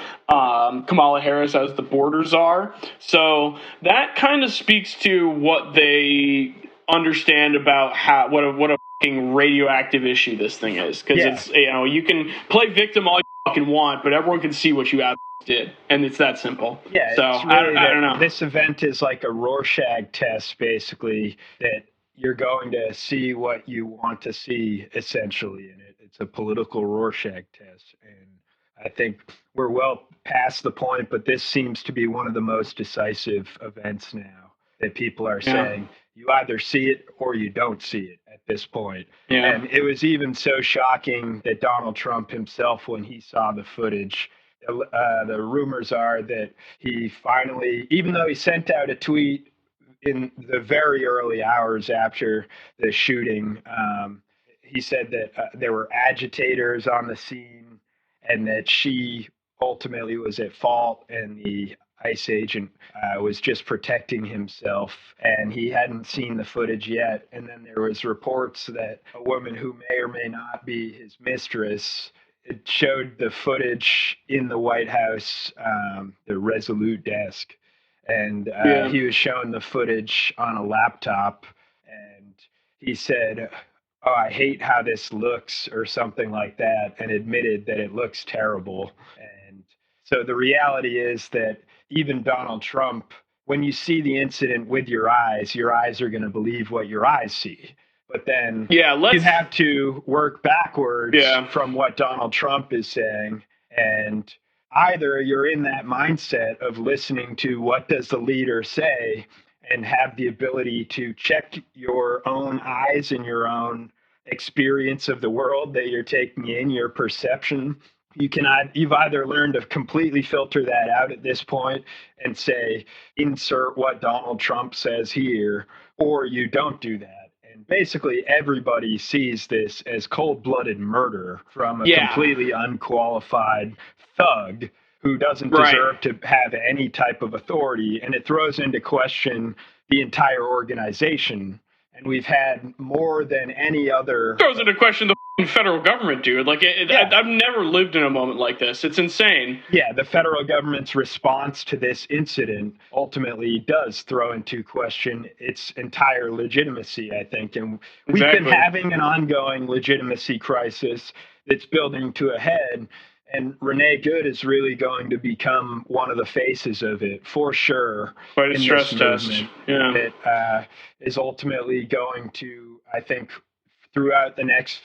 Kamala Harris as the border czar. So that kind of speaks to what they understand about what a fucking radioactive issue this thing is. Because it's, you can play victim all you fucking want, but everyone can see what you did, and it's that simple. Yeah, so really I don't know. This event is like a Rorschach test, basically, that you're going to see what you want to see, essentially, in it. It's a political Rorschach test, and I think we're well past the point, but this seems to be one of the most decisive events now that people are saying you either see it or you don't see it at this point. Yeah. And it was even so shocking that Donald Trump himself, when he saw the footage, the rumors are that he finally, even though he sent out a tweet in the very early hours after the shooting, he said that there were agitators on the scene and that she ultimately was at fault and the ICE agent was just protecting himself, and he hadn't seen the footage yet. And then there was reports that a woman who may or may not be his mistress, it showed the footage in the White House, the Resolute desk, and he was shown the footage on a laptop, and he said, "Oh, I hate how this looks," or something like that, and admitted that it looks terrible. And so the reality is that even Donald Trump, when you see the incident with your eyes are going to believe what your eyes see. But then you have to work backwards from what Donald Trump is saying. And either you're in that mindset of listening to what does the leader say and have the ability to check your own eyes and your own experience of the world that you're taking in, your perception. You've either learned to completely filter that out at this point and say, insert what Donald Trump says here, or you don't do that. And basically everybody sees this as cold-blooded murder from a completely unqualified thug who doesn't deserve to have any type of authority. And it throws into question the entire organization. And we've had more than any other. Throws into question the federal government, dude. Like, I've never lived in a moment like this. It's insane. Yeah, the federal government's response to this incident ultimately does throw into question its entire legitimacy, I think. And we've been having an ongoing legitimacy crisis that's building to a head. And Renee Good is really going to become one of the faces of it, for sure. Quite a stress test. Yeah. That is ultimately going to, I think, throughout the next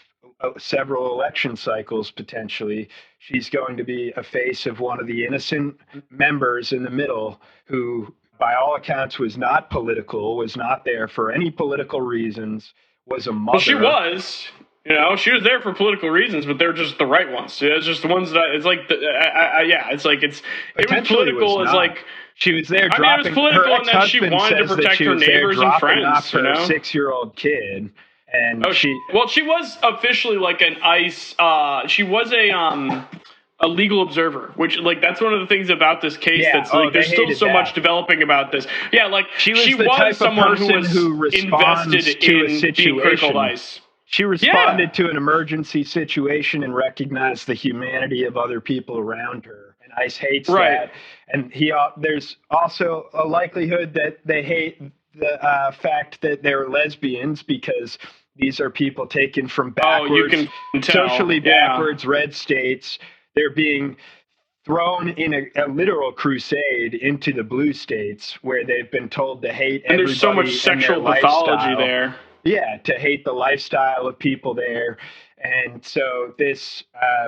several election cycles, potentially, she's going to be a face of one of the innocent members in the middle who, by all accounts, was not political, was not there for any political reasons, was a mother. Well, she was. You know, she was there for political reasons, but they're just the right ones. It's just the ones that it's like, it's like it was political. It's like she was there. I mean, it was political in that she wanted to protect her neighbors and friends. You know, 6-year-old kid, and she was officially like an ICE. She was a legal observer, which that's one of the things about this case that's there's still so much developing about this. Yeah, like she was someone who was invested in being critical of ICE. She responded to an emergency situation and recognized the humanity of other people around her. And ICE hates that. And there's also a likelihood that they hate the fact that they're lesbians, because these are people taken from backwards, socially backwards red states. They're being thrown in a literal crusade into the blue states where they've been told to hate everybody. And there's so much sexual pathology there. Yeah, to hate the lifestyle of people there. And so this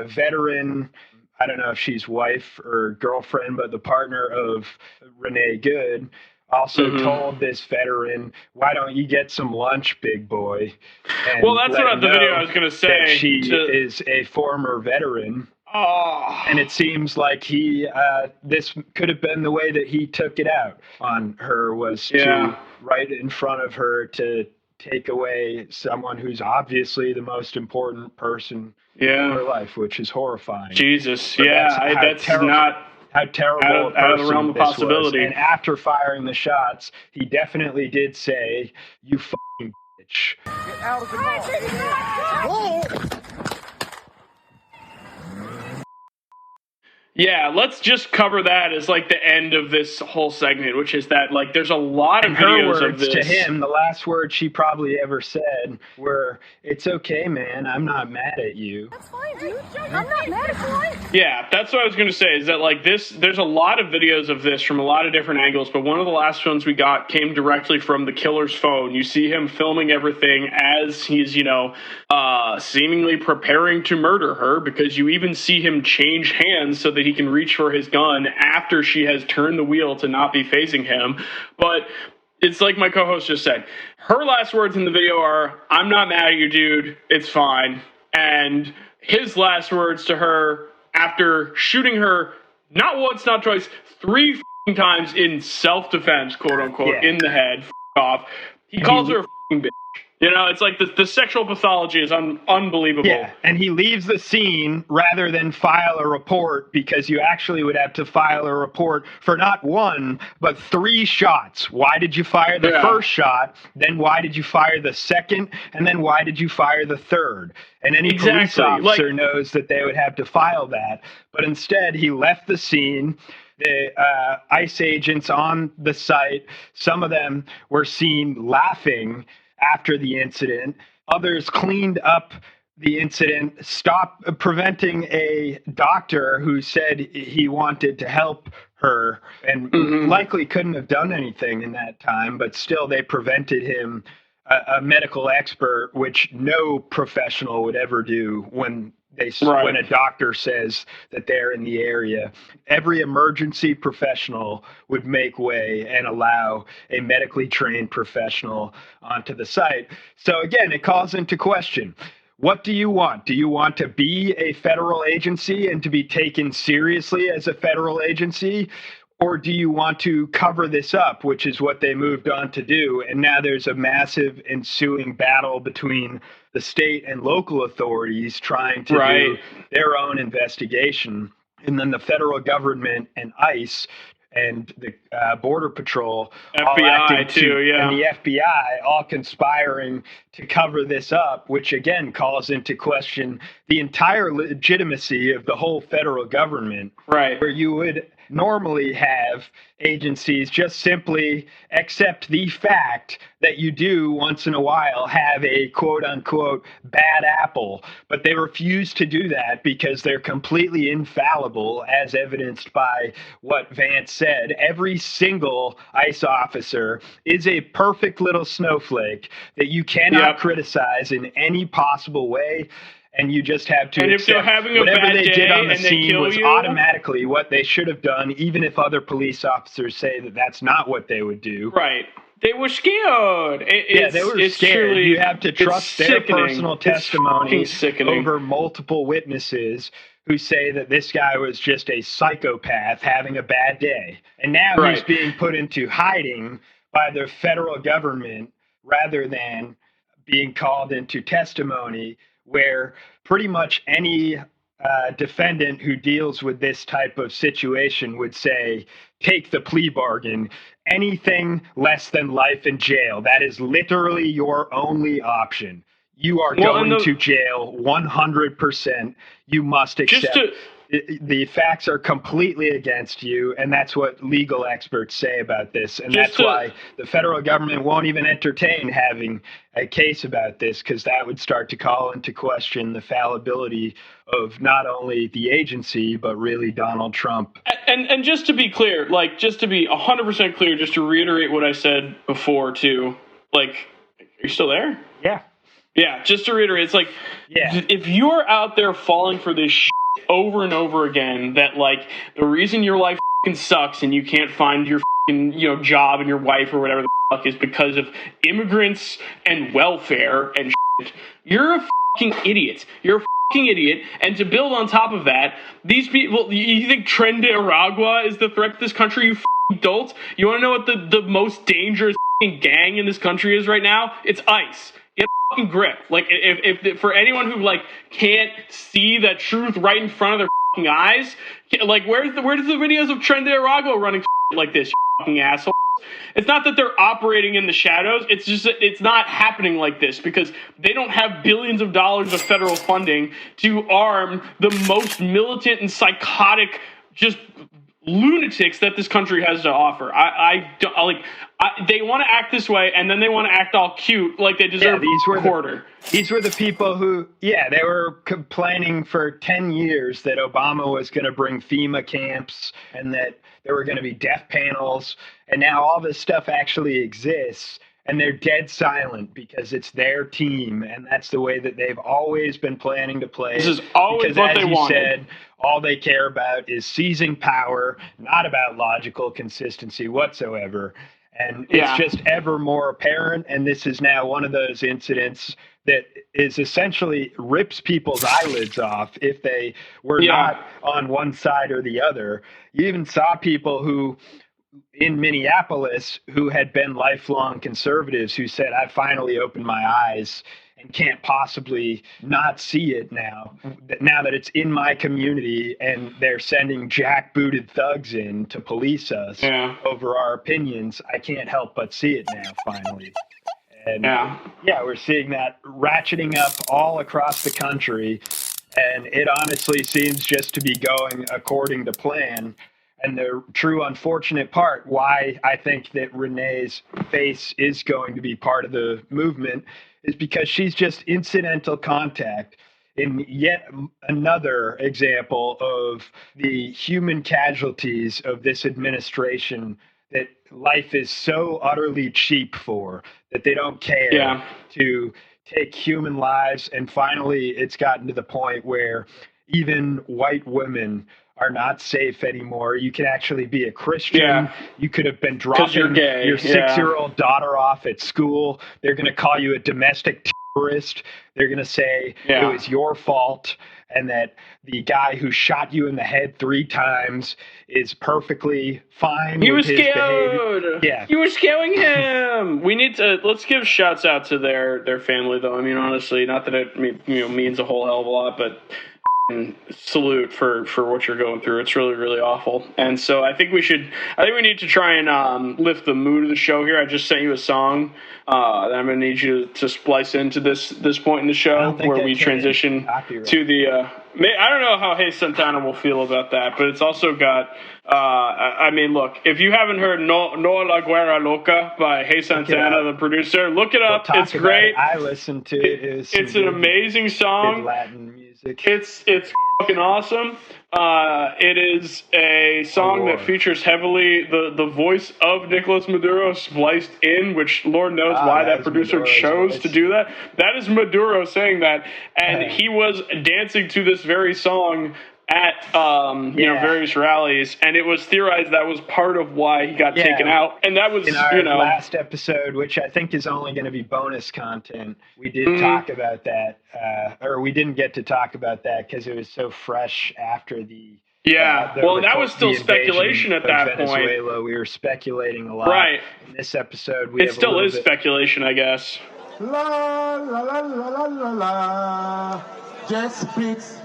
veteran, I don't know if she's wife or girlfriend, but the partner of Renee Good, also told this veteran, why don't you get some lunch, big boy? And well, that's what the video I was going to say. She is a former veteran. Oh. And it seems like this could have been the way that he took it out on her, was to right in front of her to take away someone who's obviously the most important person in her life, which is horrifying. Jesus, but that's not how terrible out of the realm of possibility. Was. And after firing the shots, he definitely did say, "You fucking bitch." Get out of the car. Yeah, let's just cover that as like the end of this whole segment, which is that there's a lot of videos of this. To him, the last words she probably ever said were, "It's okay, man. I'm not mad at you." That's fine, dude. I'm not mad at you. Yeah, that's what I was going to say, is that there's a lot of videos of this from a lot of different angles, but one of the last ones we got came directly from the killer's phone. You see him filming everything as he's, seemingly preparing to murder her, because you even see him change hands so that he can reach for his gun after she has turned the wheel to not be facing him. But it's like my co-host just said, her last words in the video are, "I'm not mad at you, dude. It's fine." And his last words to her after shooting her not once, not twice, 3 times in self-defense, quote unquote, in the head, off, he calls her a bitch. It's like the sexual pathology is unbelievable. Yeah, and he leaves the scene rather than file a report, because you actually would have to file a report for not 1, but 3 shots. Why did you fire the first shot? Then why did you fire the second? And then why did you fire the third? And any police officer knows that they would have to file that. But instead, he left the scene. The ICE agents on the site, some of them were seen laughing after the incident. Others cleaned up the incident, preventing a doctor who said he wanted to help her and likely couldn't have done anything in that time, but still they prevented him, a medical expert, which no professional would ever do when When a doctor says that they're in the area, every emergency professional would make way and allow a medically trained professional onto the site. So again, it calls into question, what do you want? Do you want to be a federal agency and to be taken seriously as a federal agency? Or do you want to cover this up, which is what they moved on to do? And now there's a massive ensuing battle between the state and local authorities trying to do their own investigation. And then the federal government and ICE and the Border Patrol, FBI too, and the FBI all conspiring to cover this up, which again calls into question the entire legitimacy of the whole federal government. Right. Where you would normally have agencies just simply accept the fact that you do once in a while have a quote unquote bad apple, but they refuse to do that because they're completely infallible, as evidenced by what Vance said. Every single ICE officer is a perfect little snowflake that you cannot criticize in any possible way. And you just have to accept if they're having a whatever bad they day did on the and they scene kill was you, automatically what they should have done, even if other police officers say that that's not what they would do. Right. They were scared. They were scared. Truly, you have to trust their personal testimony over multiple witnesses who say that this guy was just a psychopath having a bad day. And now he's being put into hiding by the federal government rather than being called into testimony, where pretty much any defendant who deals with this type of situation would say, take the plea bargain. Anything less than life in jail, that is literally your only option. You are going to jail 100%. You must accept. The facts are completely against you, and that's what legal experts say about this. And that's why the federal government won't even entertain having a case about this, because that would start to call into question the fallibility of not only the agency, but really Donald Trump. And just to be clear, like, just to be 100% clear, just to reiterate what I said before, too, like, are you still there? Yeah. Yeah, just to reiterate, it's like, if you're out there falling for this shit over and over again, that, like, the reason your life fucking sucks and you can't find your fucking, job and your wife or whatever the fuck is because of immigrants and welfare and shit, you're a fucking idiot. You're a fucking idiot. And to build on top of that, these people, you think Tren de Aragua is the threat to this country, you fucking dolt? You want to know what the most dangerous fucking gang in this country is right now? It's ICE. Get a fucking grip. Like, if for anyone who, like, can't see that truth right in front of their fucking eyes, like, where's the videos of Tren de Aragua running like this, you fucking asshole? It's not that they're operating in the shadows. It's just that it's not happening like this because they don't have billions of dollars of federal funding to arm the most militant and psychotic, just lunatics that this country has to offer. They want to act this way, and then they want to act all cute, like they deserve a quarter. These were the people who, they were complaining for 10 years that Obama was going to bring FEMA camps and that there were going to be death panels, and now all this stuff actually exists, and they're dead silent because it's their team, and that's the way that they've always been planning to play. This is always what they wanted. Said, all they care about is seizing power, not about logical consistency whatsoever. And it's just ever more apparent, and this is now one of those incidents that is essentially rips people's eyelids off if they were not on one side or the other. You even saw people who, in Minneapolis, who had been lifelong conservatives who said, I finally opened my eyes and can't possibly not see it now that it's in my community and they're sending jackbooted thugs in to police us over our opinions. I can't help but see it now, finally. And we're seeing that ratcheting up all across the country, and it honestly seems just to be going according to plan. And the true unfortunate part, why I think that Renee's face is going to be part of the movement, is because she's just incidental contact in yet another example of the human casualties of this administration that life is so utterly cheap for, that they don't care to take human lives. And finally, it's gotten to the point where even white women are not safe anymore. You can actually be a Christian. Yeah. You could have been dropping your 6-year-old daughter off at school. They're going to call you a domestic terrorist. They're going to say it was your fault and that the guy who shot you in the head 3 times is perfectly fine. He with was his scared. behavior. Yeah. You were scaring him. Let's give shouts out to their family, though. I mean, honestly, not that it means a whole hell of a lot, but salute for what you're going through. It's really, really awful. And so I think we need to try and lift the mood of the show here. I just sent you a song that I'm going to need you to splice into this point in the show where we transition to the I don't know how Hey Santana will feel about that, but it's also got I mean, look, if you haven't heard No La Guerra Loca by Hey Santana, the producer, look it up. It's great. I listened to it. It's an amazing song. Good Latin music. It's fucking awesome. It is a song that features heavily the voice of Nicolas Maduro spliced in, which Lord knows why that producer chose to do that. That is Maduro saying that, and he was dancing to this very song at various rallies, and it was theorized that was part of why he got taken out. And that was in our last episode, which I think is only going to be bonus content. We did talk about that, or we didn't get to talk about that because it was so fresh after the that was still speculation at that Venezuela. Point. We were speculating a lot. Right. In this episode, it still is speculation, I guess. La la la la la la la. Just speaks.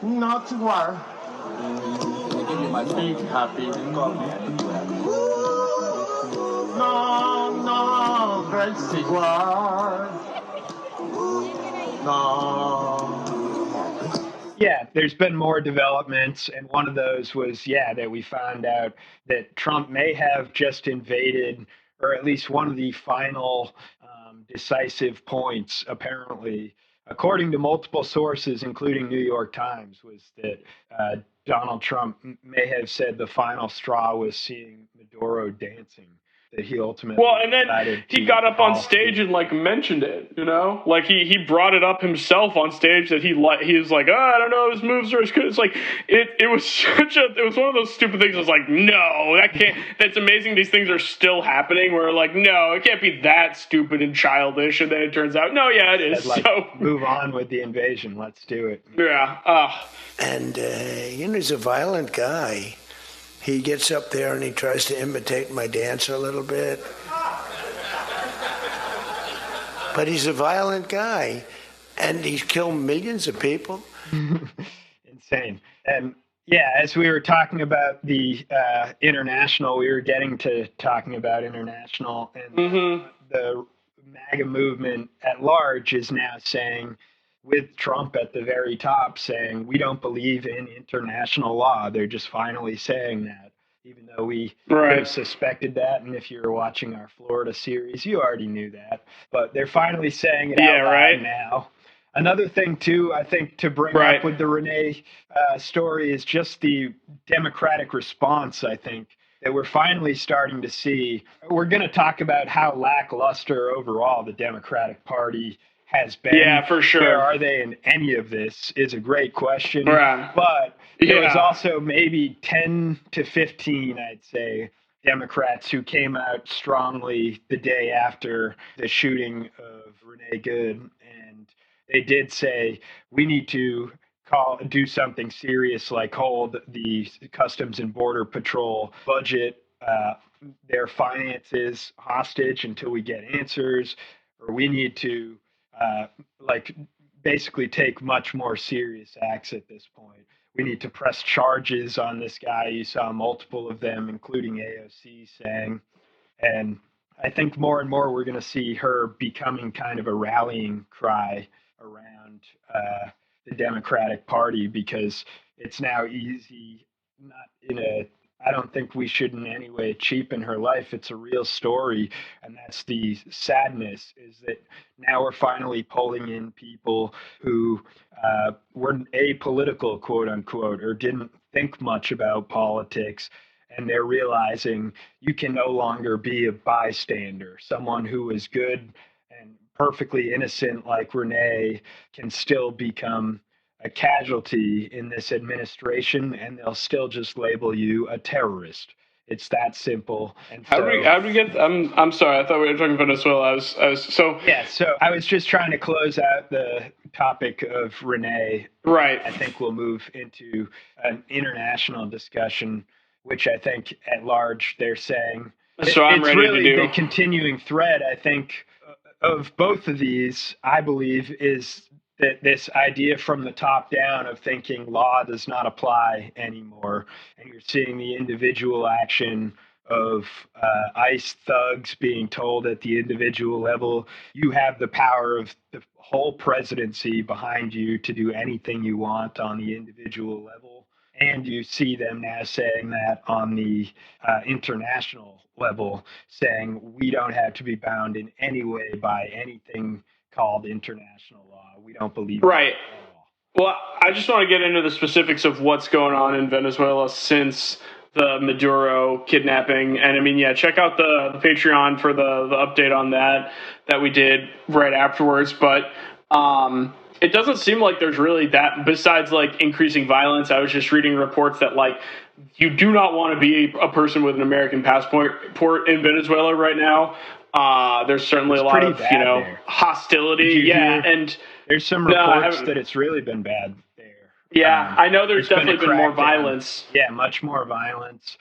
Not war. Big happy. No, great war. No. Yeah, there's been more developments, and one of those was, that we found out that Trump may have just invaded, or at least one of the final decisive points, apparently, according to multiple sources, including New York Times, was that Donald Trump may have said the final straw was seeing Maduro dancing. That he ultimately and then he got up on stage and mentioned it, like he brought it up himself on stage that he was like, I don't know, his moves are as good. It's like it was one of those stupid things. It's like, no, that can't. That's amazing. These things are still happening. Where no, it can't be that stupid and childish. And then it turns out, no, it is. So move on with the invasion. Let's do it. Yeah. And he's a violent guy. He gets up there and he tries to imitate my dance a little bit. But he's a violent guy, and he's killed millions of people. Insane. And as we were talking about the international, we were getting to talking about international, and the MAGA movement at large is now saying, with Trump at the very top saying, we don't believe in international law. They're just finally saying that, even though we could have suspected that. And if you were watching our Florida series, you already knew that. But they're finally saying it out loud now. Another thing, too, I think to bring up with the Renee story is just the Democratic response, I think, that we're finally starting to see. We're going to talk about how lackluster overall the Democratic Party has been. Yeah, for sure. Where are they in any of this is a great question. But there was also maybe 10 to 15, I'd say, Democrats who came out strongly the day after the shooting of Renee Good. And they did say, we need to do something serious like hold the Customs and Border Patrol budget, their finances hostage until we get answers, or we need to basically take much more serious acts at this point. We need to press charges on this guy. You saw multiple of them, including AOC, saying. And I think more and more we're going to see her becoming kind of a rallying cry around the Democratic Party, because it's now easy, I don't think we should in any way cheapen her life. It's a real story. And that's the sadness, is that now we're finally pulling in people who were apolitical, quote unquote, or didn't think much about politics. And they're realizing you can no longer be a bystander, someone who is good and perfectly innocent like Renee can still become a casualty in this administration, and they'll still just label you a terrorist. It's that simple. And how do we get? I'm sorry. I thought we were talking Venezuela. So I was just trying to close out the topic of Renee. Right. I think we'll move into an international discussion, which I think at large they're saying. So I'm ready really to do. The continuing thread, I think, of both of these, I believe, is that this idea from the top down of thinking law does not apply anymore. And you're seeing the individual action of ICE thugs being told at the individual level, you have the power of the whole presidency behind you to do anything you want on the individual level. And you see them now saying that on the international level, saying we don't have to be bound in any way by anything called international law. We don't believe right. Well, I just want to get into the specifics of what's going on in Venezuela since the Maduro kidnapping. And I mean, yeah, check out the Patreon for the update on that we did right afterwards. But it doesn't seem like there's really that, besides like increasing violence. I was just reading reports that like you do not want to be a person with an American passport in Venezuela right now. There's certainly a lot of, hostility. Yeah. And there's some reports that it's really been bad there. Yeah, I know there's definitely been more violence. Yeah, much more violence.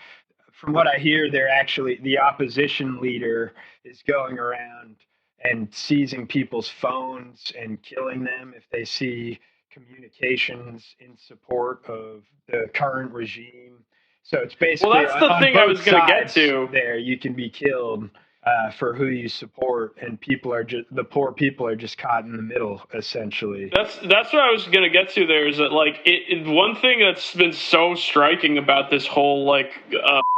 From what I hear, the opposition leader is going around and seizing people's phones and killing them if they see communications in support of the current regime. So it's basically, well, that's the thing I was going to get to. There, you can be killed for who you support, and the poor people are just caught in the middle, essentially. That's what I was going to get to there, is that like one thing that's been so striking about this whole like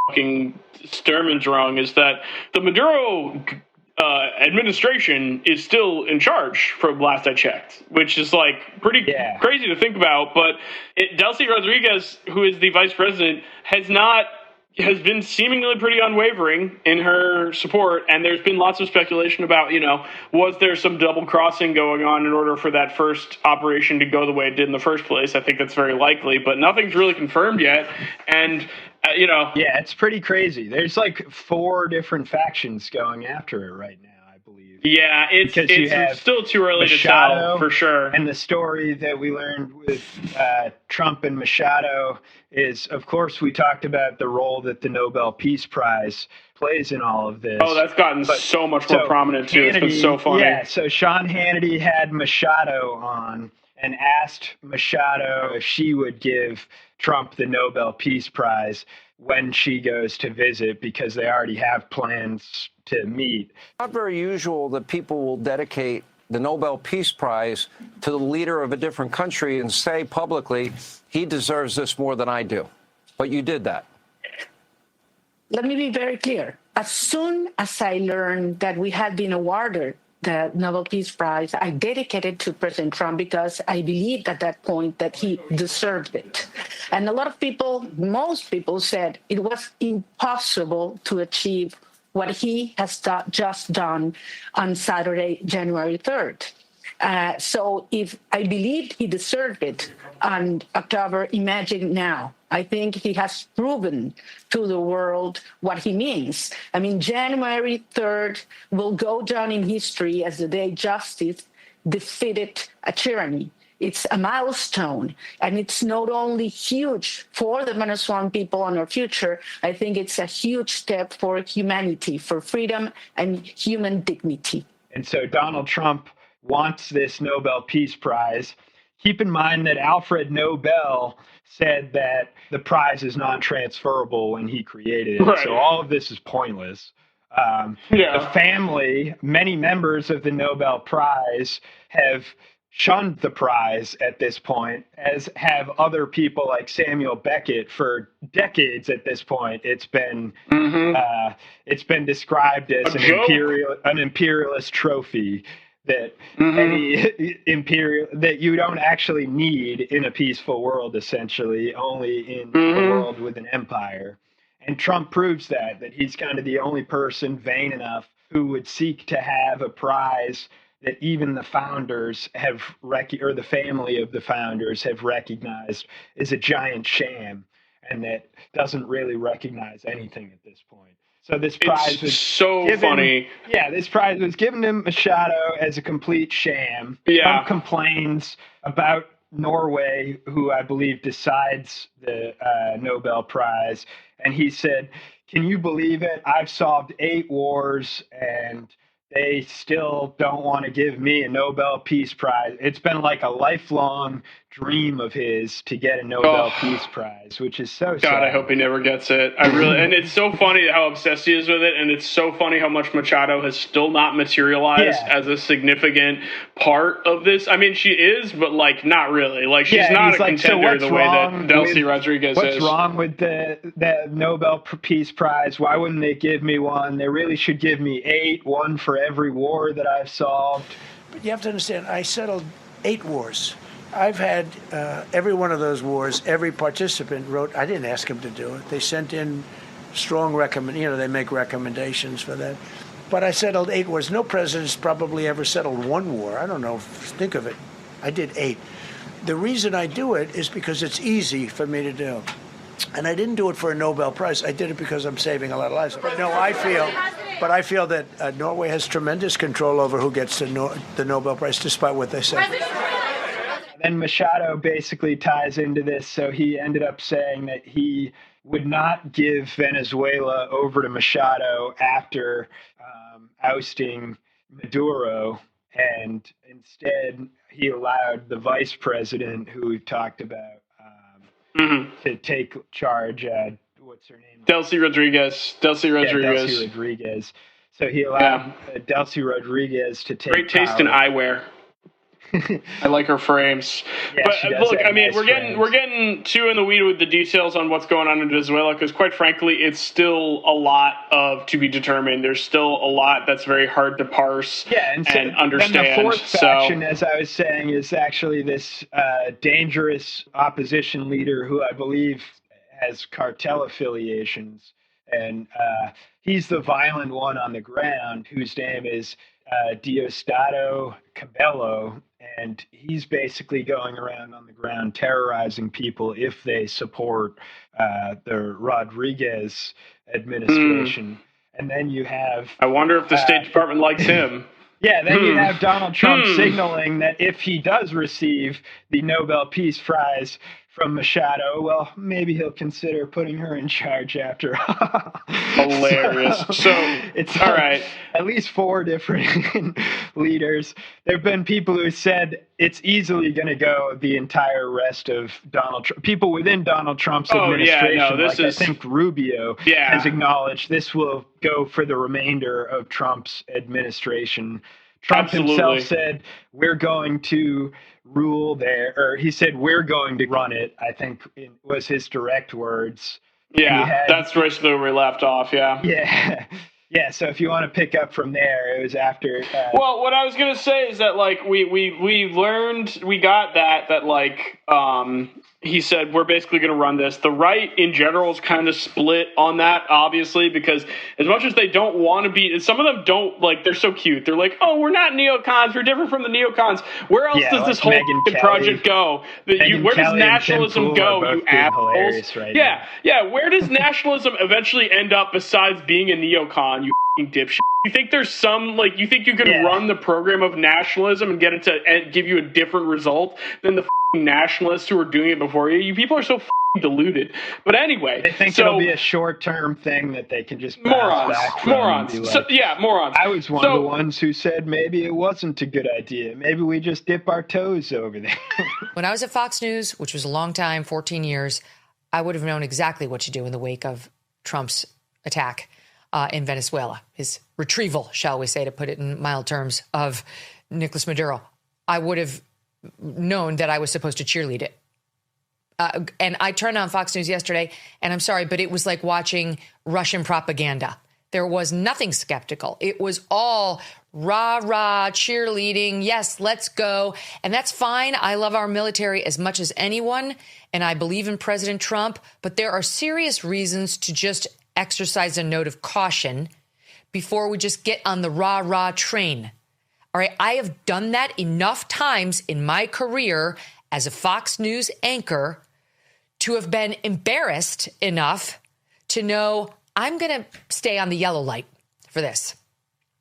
fucking Sturmendrung is that the Maduro administration is still in charge from last I checked, which is like pretty crazy to think about. But Delcy Rodriguez, who is the vice president, has been seemingly pretty unwavering in her support, and there's been lots of speculation about, was there some double crossing going on in order for that first operation to go the way it did in the first place? I think that's very likely, but nothing's really confirmed yet. And yeah, it's pretty crazy. There's like 4 different factions going after it right now, I believe. Yeah, it's still too early to tell for sure. And the story that we learned with Trump and Machado is, of course, we talked about the role that the Nobel Peace Prize plays in all of this. Oh, that's gotten so much more prominent too. It's been so funny. Yeah, so Sean Hannity had Machado on and asked Machado if she would give Trump the Nobel Peace Prize when she goes to visit, because they already have plans to meet. Not very usual that people will dedicate the Nobel Peace Prize to the leader of a different country and say publicly, he deserves this more than I do. But you did that. Let me be very clear. As soon as I learned that we had been awarded the Nobel Peace Prize, I dedicated to President Trump because I believed at that point that he deserved it. And a lot of people, most people said it was impossible to achieve what he has just done on Saturday, January 3rd. So if I believed he deserved it on October, imagine now. I think he has proven to the world what he means. I mean, January 3rd will go down in history as the day justice defeated a tyranny. It's a milestone, and it's not only huge for the Venezuelan people and our future. I think it's a huge step for humanity, for freedom and human dignity. And so Donald Trump wants this Nobel Peace Prize. Keep in mind that Alfred Nobel said that the prize is non-transferable when he created it. Right. So all of this is pointless. The family, many members of the Nobel Prize, have shunned the prize at this point, as have other people like Samuel Beckett for decades. At this point, it's been described as an imperialist trophy that that you don't actually need in a peaceful world, essentially, only in a world with an empire. And Trump proves that he's kind of the only person vain enough who would seek to have a prize that even the founders have or the family of the founders have recognized is a giant sham, and that doesn't really recognize anything at this point. So this prize was so given, funny. Yeah, this prize was given to Machado as a complete sham. Yeah. Trump complains about Norway, who I believe decides the Nobel Prize, and he said, "Can you believe it? I've solved 8 wars, and they still don't want to give me a Nobel Peace Prize. It's been like a lifelong dream of his to get a Nobel Peace Prize," which is so sad. God, I hope he never gets it. I really, and it's so funny how obsessed he is with it, and it's so funny how much Machado has still not materialized as a significant part of this. I mean, she is, but like not really. Like she's not a contender the way that Delcy Rodriguez is. What's wrong with the Nobel Peace Prize? Why wouldn't they give me one? They really should give me 8, one for every war that I've solved. But you have to understand, I settled 8 wars. I've had every one of those wars, every participant wrote, I didn't ask them to do it. They sent in strong they make recommendations for that. But I settled 8 wars. No president's probably ever settled 1 war. I don't know, think of it. I did 8. The reason I do it is because it's easy for me to do. And I didn't do it for a Nobel Prize. I did it because I'm saving a lot of lives. But no, I feel that Norway has tremendous control over who gets the Nobel Prize, despite what they say. Then Machado basically ties into this, so he ended up saying that he would not give Venezuela over to Machado after ousting Maduro, and instead he allowed the vice president, who we've talked about, to take charge. What's her name? Delcy Rodriguez. Delcy Rodriguez. So he allowed Delcy Rodriguez to take great taste in eyewear. I like her frames. Yeah, but look, I mean, we're getting too in the weed with the details on what's going on in Venezuela, because quite frankly, it's still a lot to be determined. There's still a lot that's very hard to parse and understand. Then the fourth faction, as I was saying, is actually this dangerous opposition leader who I believe has cartel affiliations, and he's the violent one on the ground, whose name is Diosdado Cabello, and he's basically going around on the ground terrorizing people if they support the Rodriguez administration. And then you have... I wonder if the State Department likes him. Yeah, then you have Donald Trump signaling that if he does receive the Nobel Peace Prize from Machado, well, maybe he'll consider putting her in charge after. Hilarious. So it's all right. At least 4 different leaders. There have been people who said it's easily going to go the entire rest of Donald Trump. People within Donald Trump's administration, I think Rubio has acknowledged this will go for the remainder of Trump's administration. Trump himself said, we're going to rule there, or he said, we're going to run it, I think it was his direct words. Yeah, that's basically where we left off, Yeah. Yeah, so if you want to pick up from there, it was after... well, what I was going to say is that, like, we learned, we got that like, he said, we're basically going to run this. The right, in general, is kind of split on that, obviously, because as much as they don't want to be... Some of them don't, like, they're so cute. They're like, oh, we're not neocons. We're different from the neocons. Where else does this whole project go? Where does nationalism go, you assholes? Right yeah. Where does nationalism eventually end up besides being a neocon, you f***ing dipshit? You think there's some, like, you think you can run the program of nationalism and get it to give you a different result than the f***ing nationalists who are doing it before you? You people are so f***ing deluded. But anyway. They think it'll be a short-term thing that they can just bounce back from. Morons. Morons. I was one of the ones who said maybe it wasn't a good idea. Maybe we just dip our toes over there. When I was at Fox News, which was a long time, 14 years, I would have known exactly what to do in the wake of Trump's attack in Venezuela, his retrieval, shall we say, to put it in mild terms, of Nicolas Maduro. I would have known that I was supposed to cheerlead it. And I turned on Fox News yesterday, and I'm sorry, but it was like watching Russian propaganda. There was nothing skeptical. It was all rah-rah, cheerleading, yes, let's go. And that's fine. I love our military as much as anyone, and I believe in President Trump, but there are serious reasons to just exercise a note of caution before we just get on the rah-rah train. All right. I have done that enough times in my career as a Fox News anchor to have been embarrassed enough to know I'm going to stay on the yellow light for this.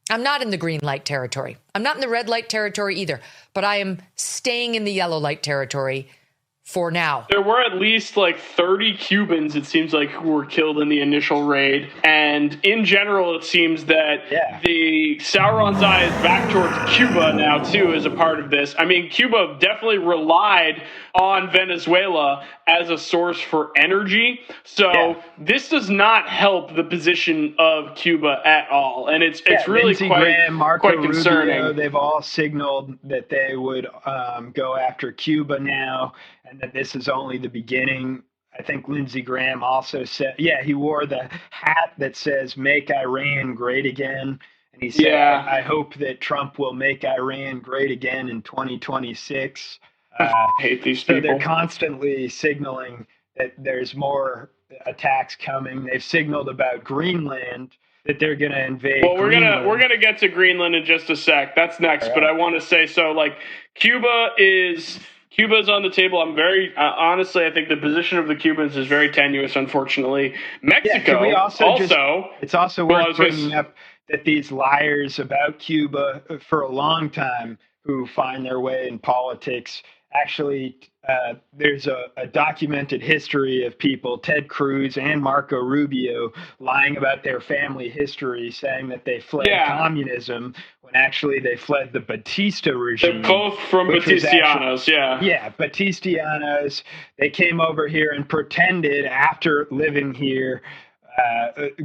I'm not in the green light territory. I'm not in the red light territory either, but I am staying in the yellow light territory for now. There were at least like 30 Cubans, it seems like, who were killed in the initial raid. And in general, it seems that the Sauron's eye is back towards Cuba now, too, as a part of this. I mean, Cuba definitely relied on Venezuela as a source for energy. So this does not help the position of Cuba at all. And it's really Lindsey Graham, Marco quite concerning. Rubio, they've all signaled that they would go after Cuba now, and that this is only the beginning. I think Lindsey Graham also said, he wore the hat that says "Make Iran Great Again." And he said, I hope that Trump will make Iran great again in 2026. I hate these people. So they're constantly signaling that there's more attacks coming. They've signaled about Greenland, that they're going to invade. Well, we're Greenland. gonna get to Greenland in just a sec. That's next. Right. But I want to say, so like Cuba's on the table. I'm very honestly, I think the position of the Cubans is very tenuous, unfortunately. Mexico it's also worth bringing up that these liars about Cuba for a long time who find their way in politics, actually there's a documented history of people, Ted Cruz and Marco Rubio, lying about their family history, saying that they fled communism when actually they fled the Batista regime. They're both from Batistianos, Batistianos. They came over here and pretended, after living here,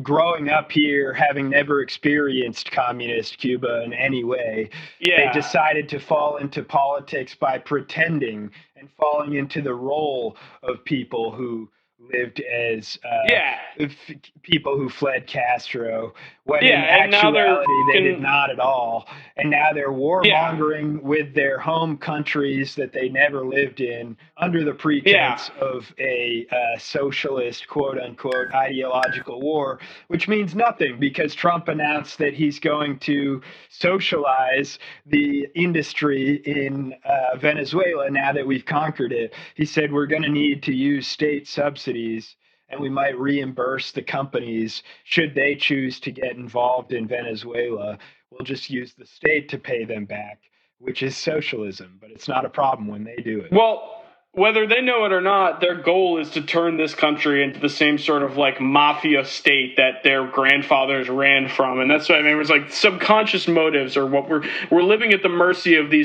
growing up here, having never experienced communist Cuba in any way, they decided to fall into politics by pretending and falling into the role of people who lived as people who fled Castro, when in actuality they did not at all. And now they're warmongering with their home countries that they never lived in under the pretense of a socialist, quote-unquote, ideological war, which means nothing because Trump announced that he's going to socialize the industry in Venezuela now that we've conquered it. He said we're going to need to use state subsidies, and we might reimburse the companies should they choose to get involved in Venezuela. We'll just use the state to pay them back, which is socialism, but it's not a problem when they do it. Well, whether they know it or not, their goal is to turn this country into the same sort of like mafia state that their grandfathers ran from. And that's what I mean. It was like subconscious motives, or what we're living at the mercy of the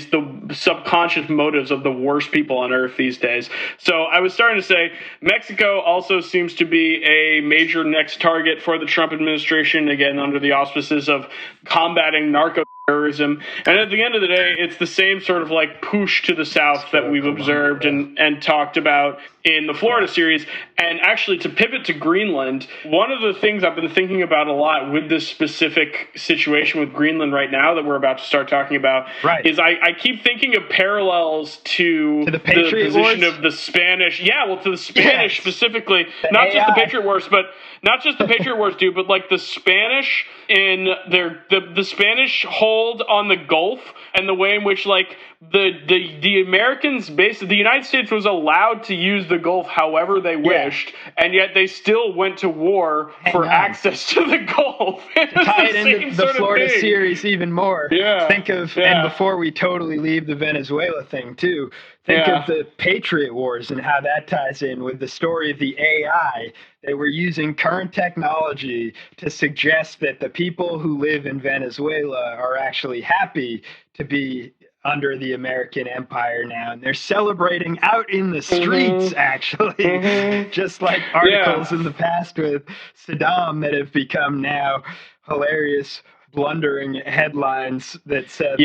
subconscious motives of the worst people on earth these days. So I was starting to say Mexico also seems to be a major next target for the Trump administration, again, under the auspices of combating narco-terrorism. And at the end of the day, it's the same sort of like push to the south that we've observed and talked about in the Florida series. And actually, to pivot to Greenland, one of the things I've been thinking about a lot with this specific situation with Greenland right now that we're about to start talking about is I keep thinking of parallels to the position Wars? Of the Spanish. To the Spanish specifically. Not just the Patriot Wars, but not just the Patriot Wars, dude, but like the Spanish in the Spanish hold on the Gulf, and the way in which like the Americans, basically the United States, was allowed to use the Gulf however they wished, and yet they still went to war for access to the Gulf. Tie it into the Florida series even more. Think of, and before we totally leave the Venezuela thing too, think of the Patriot Wars and how that ties in with the story of the AI. They were using current technology to suggest that the people who live in Venezuela are actually happy to be under the American empire now, and they're celebrating out in the streets, actually, just like articles in the past with Saddam that have become now hilarious, blundering headlines that said,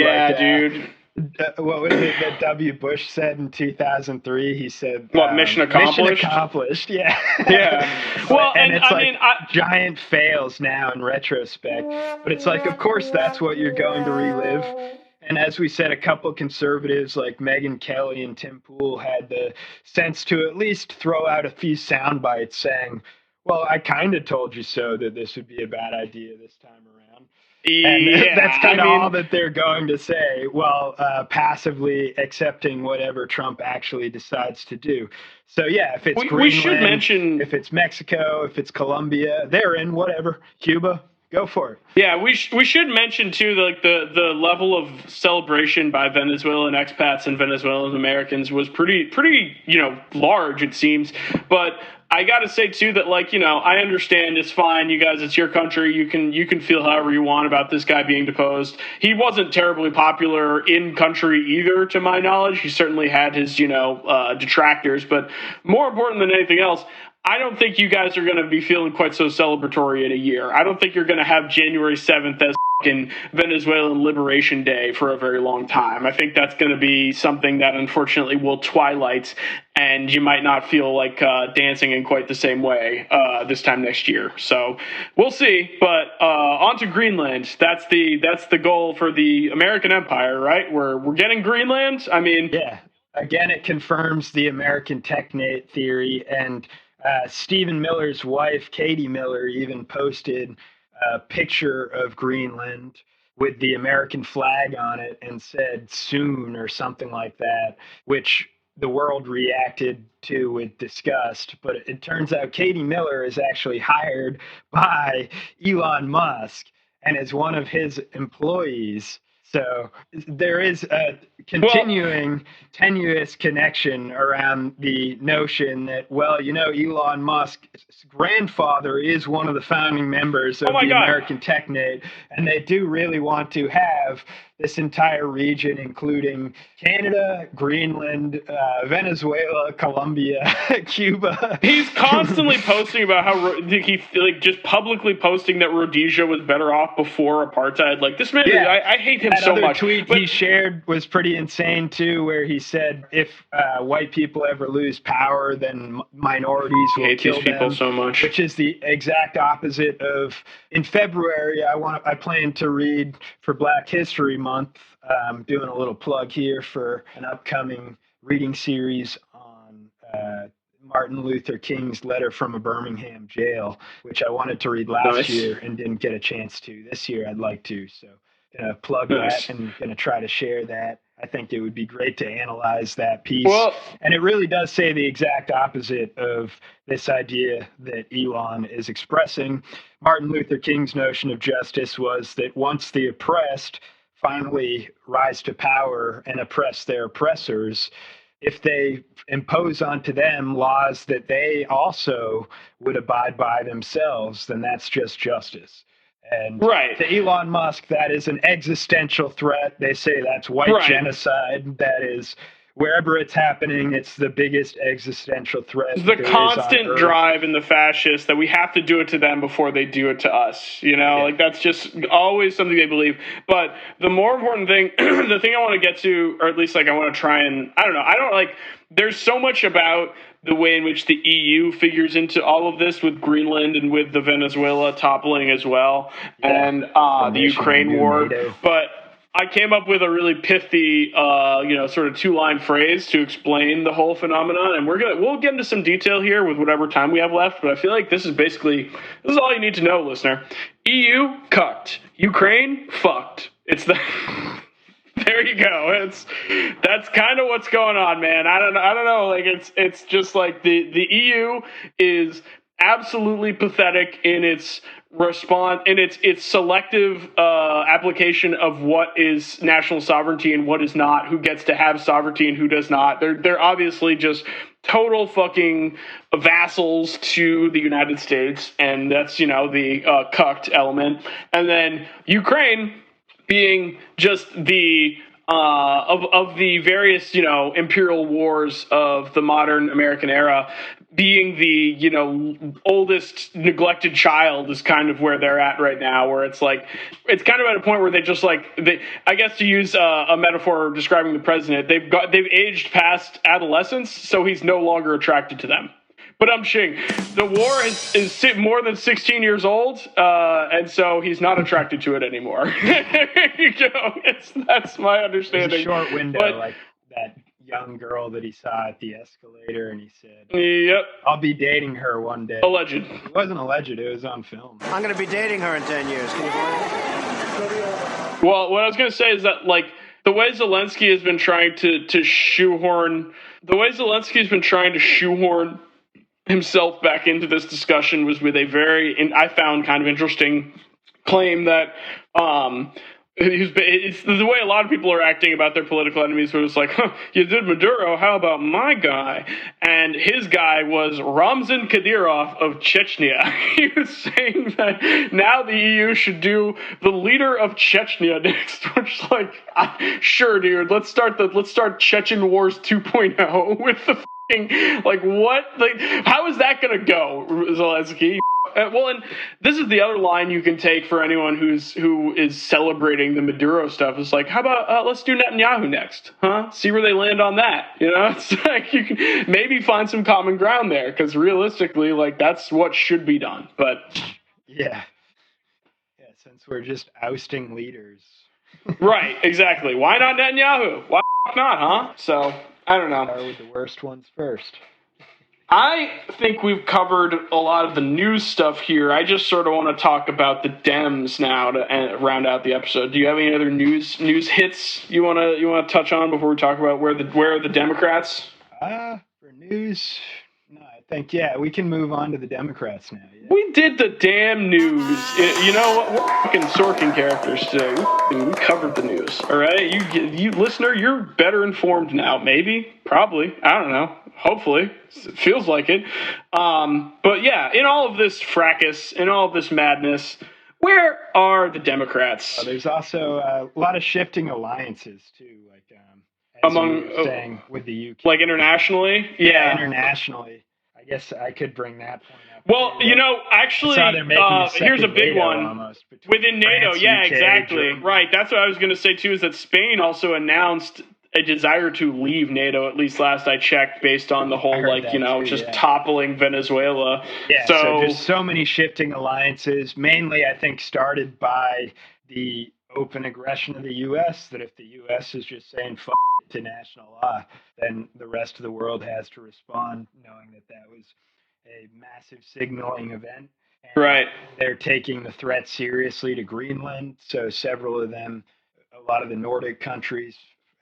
what was it that W. Bush said in 2003? He said, mission accomplished? Mission accomplished, Well, and it's giant fails now in retrospect. But it's like, of course, that's what you're going to relive. And as we said, a couple of conservatives like Megyn Kelly and Tim Pool had the sense to at least throw out a few sound bites saying, well, I kind of told you so that this would be a bad idea this time around. Yeah, that's kind of all that they're going to say, while passively accepting whatever Trump actually decides to do. So, yeah, if it's Greenland, we should mention, if it's Mexico, if it's Colombia, they're in, whatever, Cuba, go for it. Yeah, we should mention, too, the level of celebration by Venezuelan expats and Venezuelan Americans was pretty large, it seems. But I got to say, too, that, I understand it's fine. You guys, it's your country. You can feel however you want about this guy being deposed. He wasn't terribly popular in country either, to my knowledge. He certainly had his, detractors. But more important than anything else, I don't think you guys are going to be feeling quite so celebratory in a year. I don't think you're going to have January 7th as Venezuelan Liberation Day for a very long time. I think that's going to be something that unfortunately will twilight, and you might not feel like dancing in quite the same way this time next year. So we'll see. But on to Greenland. That's the goal for the American empire, right? We're getting Greenland. I mean, yeah. Again, it confirms the American technate theory, and Stephen Miller's wife, Katie Miller, even posted a picture of Greenland with the American flag on it and said soon or something like that, which the world reacted to with disgust. But it turns out Katie Miller is actually hired by Elon Musk and is one of his employees. So there is a continuing tenuous connection around the notion that, Elon Musk's grandfather is one of the founding members of the American technate, and they do really want to have this entire region, including Canada, Greenland, Venezuela, Colombia, Cuba. He's constantly posting about how just publicly posting that Rhodesia was better off before apartheid. Like, this man, I hate him so much. That other tweet he shared was pretty insane too, where he said if white people ever lose power, then minorities will kill them. People so much. Which is the exact opposite of. In February, I plan to read for Black History Month. Doing a little plug here for an upcoming reading series on Martin Luther King's letter from a Birmingham jail, which I wanted to read last year and didn't get a chance to. This year, I'd like to. So, gonna plug that and gonna try to share that. I think it would be great to analyze that piece. And it really does say the exact opposite of this idea that Elon is expressing. Martin Luther King's notion of justice was that once the oppressed finally rise to power and oppress their oppressors, if they impose onto them laws that they also would abide by themselves, then that's just justice. And to Elon Musk, that is an existential threat. They say that's white genocide. That is, wherever it's happening, it's the biggest existential threat. The constant drive in the fascists that we have to do it to them before they do it to us. That's just always something they believe. But the more important thing, the thing I want to get to, or at least I want to try and, there's so much about the way in which the EU figures into all of this with Greenland and with the Venezuela toppling as well, and the Ukraine war. But I came up with a really pithy, sort of two-line phrase to explain the whole phenomenon, and we'll get into some detail here with whatever time we have left. But I feel like this is all you need to know, listener. EU cucked, Ukraine fucked. It's the there you go. That's kind of what's going on, man. I don't know. It's just like the EU is absolutely pathetic in its response, in its selective application of what is national sovereignty and what is not, who gets to have sovereignty and who does not. They're obviously just total fucking vassals to the United States, and that's the cucked element. And then Ukraine being just the of the various imperial wars of the modern American era, being the oldest neglected child is kind of where they're at right now, where it's kind of at a point where they just I guess to use a metaphor describing the president, they've aged past adolescence, so he's no longer attracted to them. But the war is more than 16 years old, and so he's not attracted to it anymore. There you go. That's my understanding. It's a short window, that young girl that he saw at the escalator, and he said, "Yep, I'll be dating her one day." Alleged. It wasn't alleged. It was on film. I'm going to be dating her in 10 years. Can you believe it? Well, what I was going to say is that, like, the way Zelensky has been trying to shoehorn himself back into this discussion was with a very, I found kind of interesting claim that it's the way a lot of people are acting about their political enemies, where it's like, you did Maduro, how about my guy? And his guy was Ramzan Kadyrov of Chechnya. He was saying that now the EU should do the leader of Chechnya next, which, like, sure, dude, let's start Chechen Wars 2.0 with the like, what? Like, how is that going to go, Zelensky? Well, and this is the other line you can take for anyone who is celebrating the Maduro stuff. It's like, how about let's do Netanyahu next, huh? See where they land on that. You know, it's like you can maybe find some common ground there, because realistically, like, that's what should be done. But yeah, since we're just ousting leaders, right? Exactly. Why not Netanyahu? Why not, huh? So. I don't know. Start with the worst ones first. I think we've covered a lot of the news stuff here. I just sort of want to talk about the Dems now to round out the episode. Do you have any other news hits you want to touch on before we talk about where are the Democrats? For news, no, I think we can move on to the Democrats now. Yeah. We did the damn news. You know what? We're fucking Sorkin characters today. We covered the news. All right, you listener, you're better informed now. Maybe, probably. I don't know. Hopefully, it feels like it. But yeah, in all of this fracas, in all of this madness, where are the Democrats? There's also a lot of shifting alliances too, like among staying with the UK, like internationally. Yeah, internationally. I guess I could bring that point up. Well, you know, actually, here's a big one. Within NATO, France, yeah, UK, exactly. Germany. Right, that's what I was going to say, too, is that Spain also announced a desire to leave NATO, at least last I checked, based on the whole, toppling Venezuela. Yeah, so just so many shifting alliances, mainly, I think, started by the open aggression of the U.S., that if the U.S. is just saying fuck it to national law, then the rest of the world has to respond, knowing that that was a massive signaling event. And right. They're taking the threat seriously to Greenland, so several of them, a lot of the Nordic countries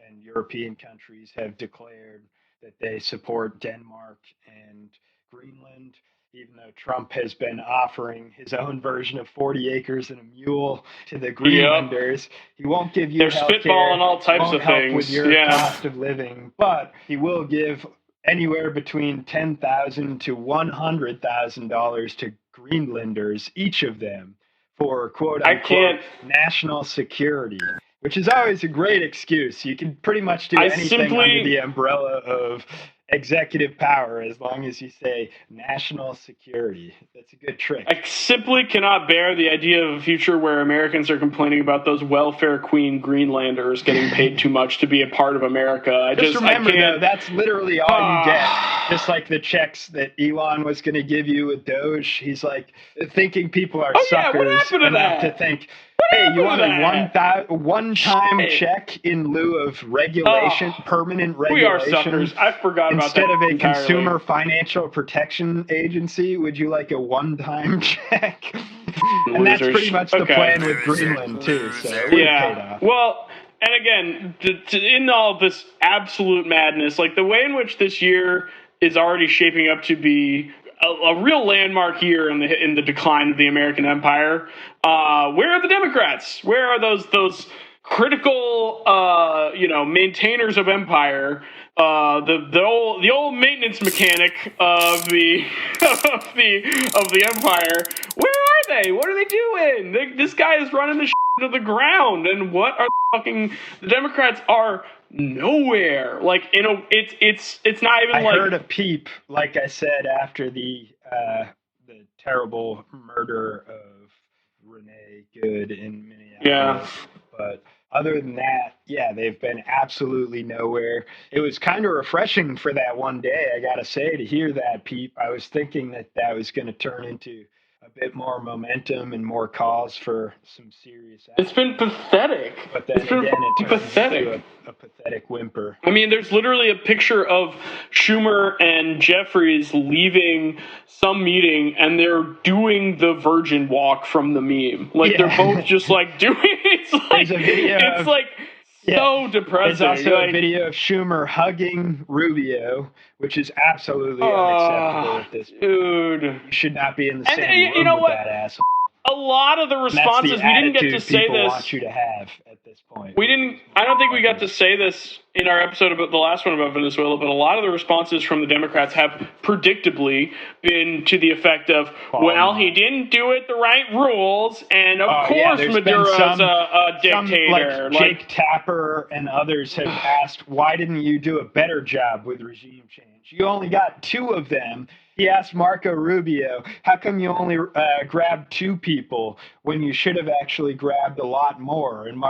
and European countries have declared that they support Denmark and Greenland, even though Trump has been offering his own version of 40 acres and a mule to the Greenlanders. Yep. He won't give you They're spitballing all types of things with your cost of living, but he will give anywhere between $10,000 to $100,000 to Greenlanders, each of them, for quote unquote national security, which is always a great excuse. You can pretty much do anything under the umbrella of executive power as long as you say national security. That's a good trick. I simply cannot bear the idea of a future where Americans are complaining about those welfare queen Greenlanders getting paid too much to be a part of America. Just remember, though, that's literally all you get. Just like the checks that Elon was going to give you with Doge. He's like thinking people are suckers enough to think, hey, you want a one-time check in lieu of regulation, permanent regulation? We are suckers. I forgot about that instead of a entirely. Consumer Financial Protection Agency, would you like a one-time check? And that's pretty much the plan with Greenland, too. So paid off. Well, and again, in all this absolute madness, like the way in which this year is already shaping up to be a real landmark year in the decline of the American empire. Where are the Democrats? Where are those critical maintainers of empire? The old maintenance mechanic of the empire. Where are they? What are they doing? This guy is running the shit to the ground. And what are the Democrats are nowhere. Like, it's not even I heard a peep, like I said, after the terrible murder of Renee Good in Minneapolis. Yeah. But other than that, they've been absolutely nowhere. It was kind of refreshing for that one day, I gotta say, to hear that peep. I was thinking that was going to turn into a bit more momentum and more cause for some serious action. It's been pathetic. But then again, it turns pathetic. into a pathetic whimper. I mean, there's literally a picture of Schumer and Jeffries leaving some meeting, and they're doing the virgin walk from the meme. Like, they're both just, like, doing it. It's like, so depressing. There's also like, a video of Schumer hugging Rubio, which is absolutely unacceptable at this point. Dude. You should not be in the same room you know with what? that asshole. A lot of the responses, That's the we didn't get to attitude say people this. want you to have at this point. I don't think we got to say this in our episode about the last one about Venezuela, but a lot of the responses from the Democrats have predictably been to the effect of, well, he didn't do it the right rules, and of course Maduro's a dictator. Like Jake Tapper and others have asked, why didn't you do a better job with regime change? You only got 2 of them. He asked Marco Rubio, how come you only grabbed 2 people when you should have actually grabbed a lot more? And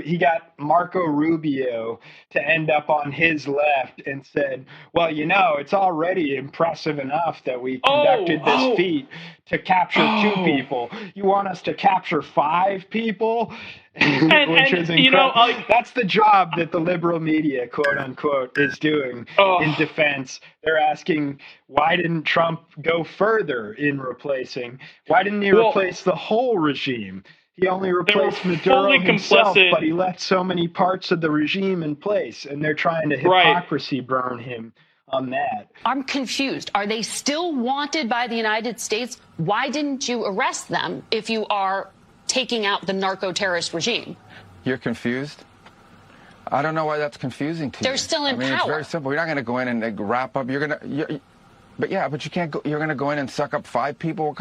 he got Marco Rubio to end up on his left and said, well, you know, it's already impressive enough that we conducted this feat to capture 2 people. You want us to capture 5 people? Which is incredible. You know, like, that's the job that the liberal media, quote unquote, is doing in defense. They're asking, why didn't Trump go further in replacing? Why didn't he replace the whole regime? He only replaced Maduro himself, but he left so many parts of the regime in place, and they're trying to hypocrisy burn him on that. I'm confused. Are they still wanted by the United States? Why didn't you arrest them if you are taking out the narco-terrorist regime? You're confused? I don't know why that's confusing to you. They're still in power. It's very simple. You're not going to go in and wrap up. But you can't go. You're going to go in and suck up 5 people.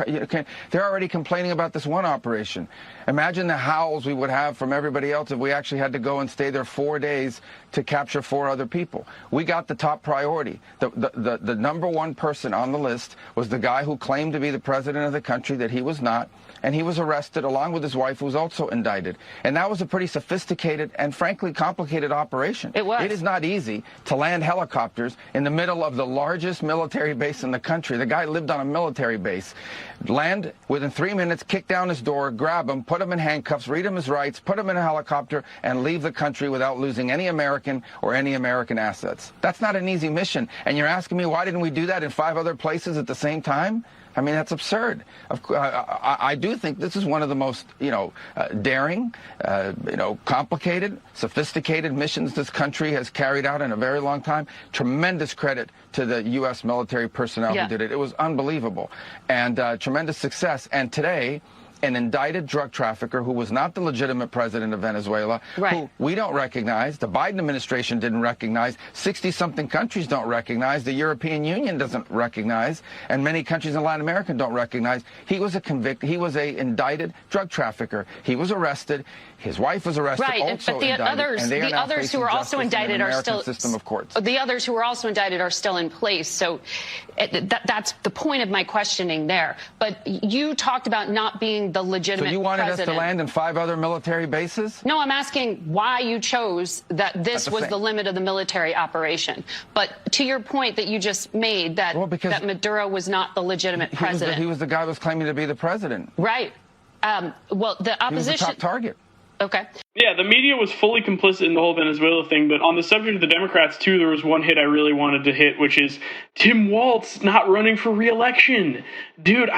They're already complaining about this one operation. Imagine the howls we would have from everybody else if we actually had to go and stay there 4 days to capture 4 other people. We got the top priority. The number 1 person on the list was the guy who claimed to be the president of the country that he was not. And he was arrested along with his wife, who was also indicted. And that was a pretty sophisticated and frankly complicated operation. It was. It is not easy to land helicopters in the middle of the largest military base in the country. The guy lived on a military base. Land within 3 minutes, kick down his door, grab him, put him in handcuffs, read him his rights, put him in a helicopter, and leave the country without losing any American or any American assets. That's not an easy mission. And you're asking me, why didn't we do that in 5 other places at the same time? I mean, that's absurd. I do think this is one of the most, daring, complicated, sophisticated missions this country has carried out in a very long time. Tremendous credit to the U.S. military personnel who did it. It was unbelievable, and tremendous success. And today, an indicted drug trafficker who was not the legitimate president of Venezuela, who we don't recognize, the Biden administration didn't recognize, 60-something countries don't recognize, the European Union doesn't recognize, and many countries in Latin America don't recognize. He was a indicted drug trafficker. He was arrested. His wife was arrested, also but the indicted, the others who are also indicted are still system of courts. The others who are also indicted are still in place. So that's the point of my questioning there. But you talked about not being the legitimate. So you wanted president. us to land in 5 other military bases? No, I'm asking why you chose that this was the limit of the military operation. But to your point that you just made, that that Maduro was not the legitimate president. He was the guy who was claiming to be the president. Right. Well, the opposition. He was the top target. Okay. Yeah, the media was fully complicit in the whole Venezuela thing, but on the subject of the Democrats, too, there was one hit I really wanted to hit, which is Tim Walz not running for re-election. Dude,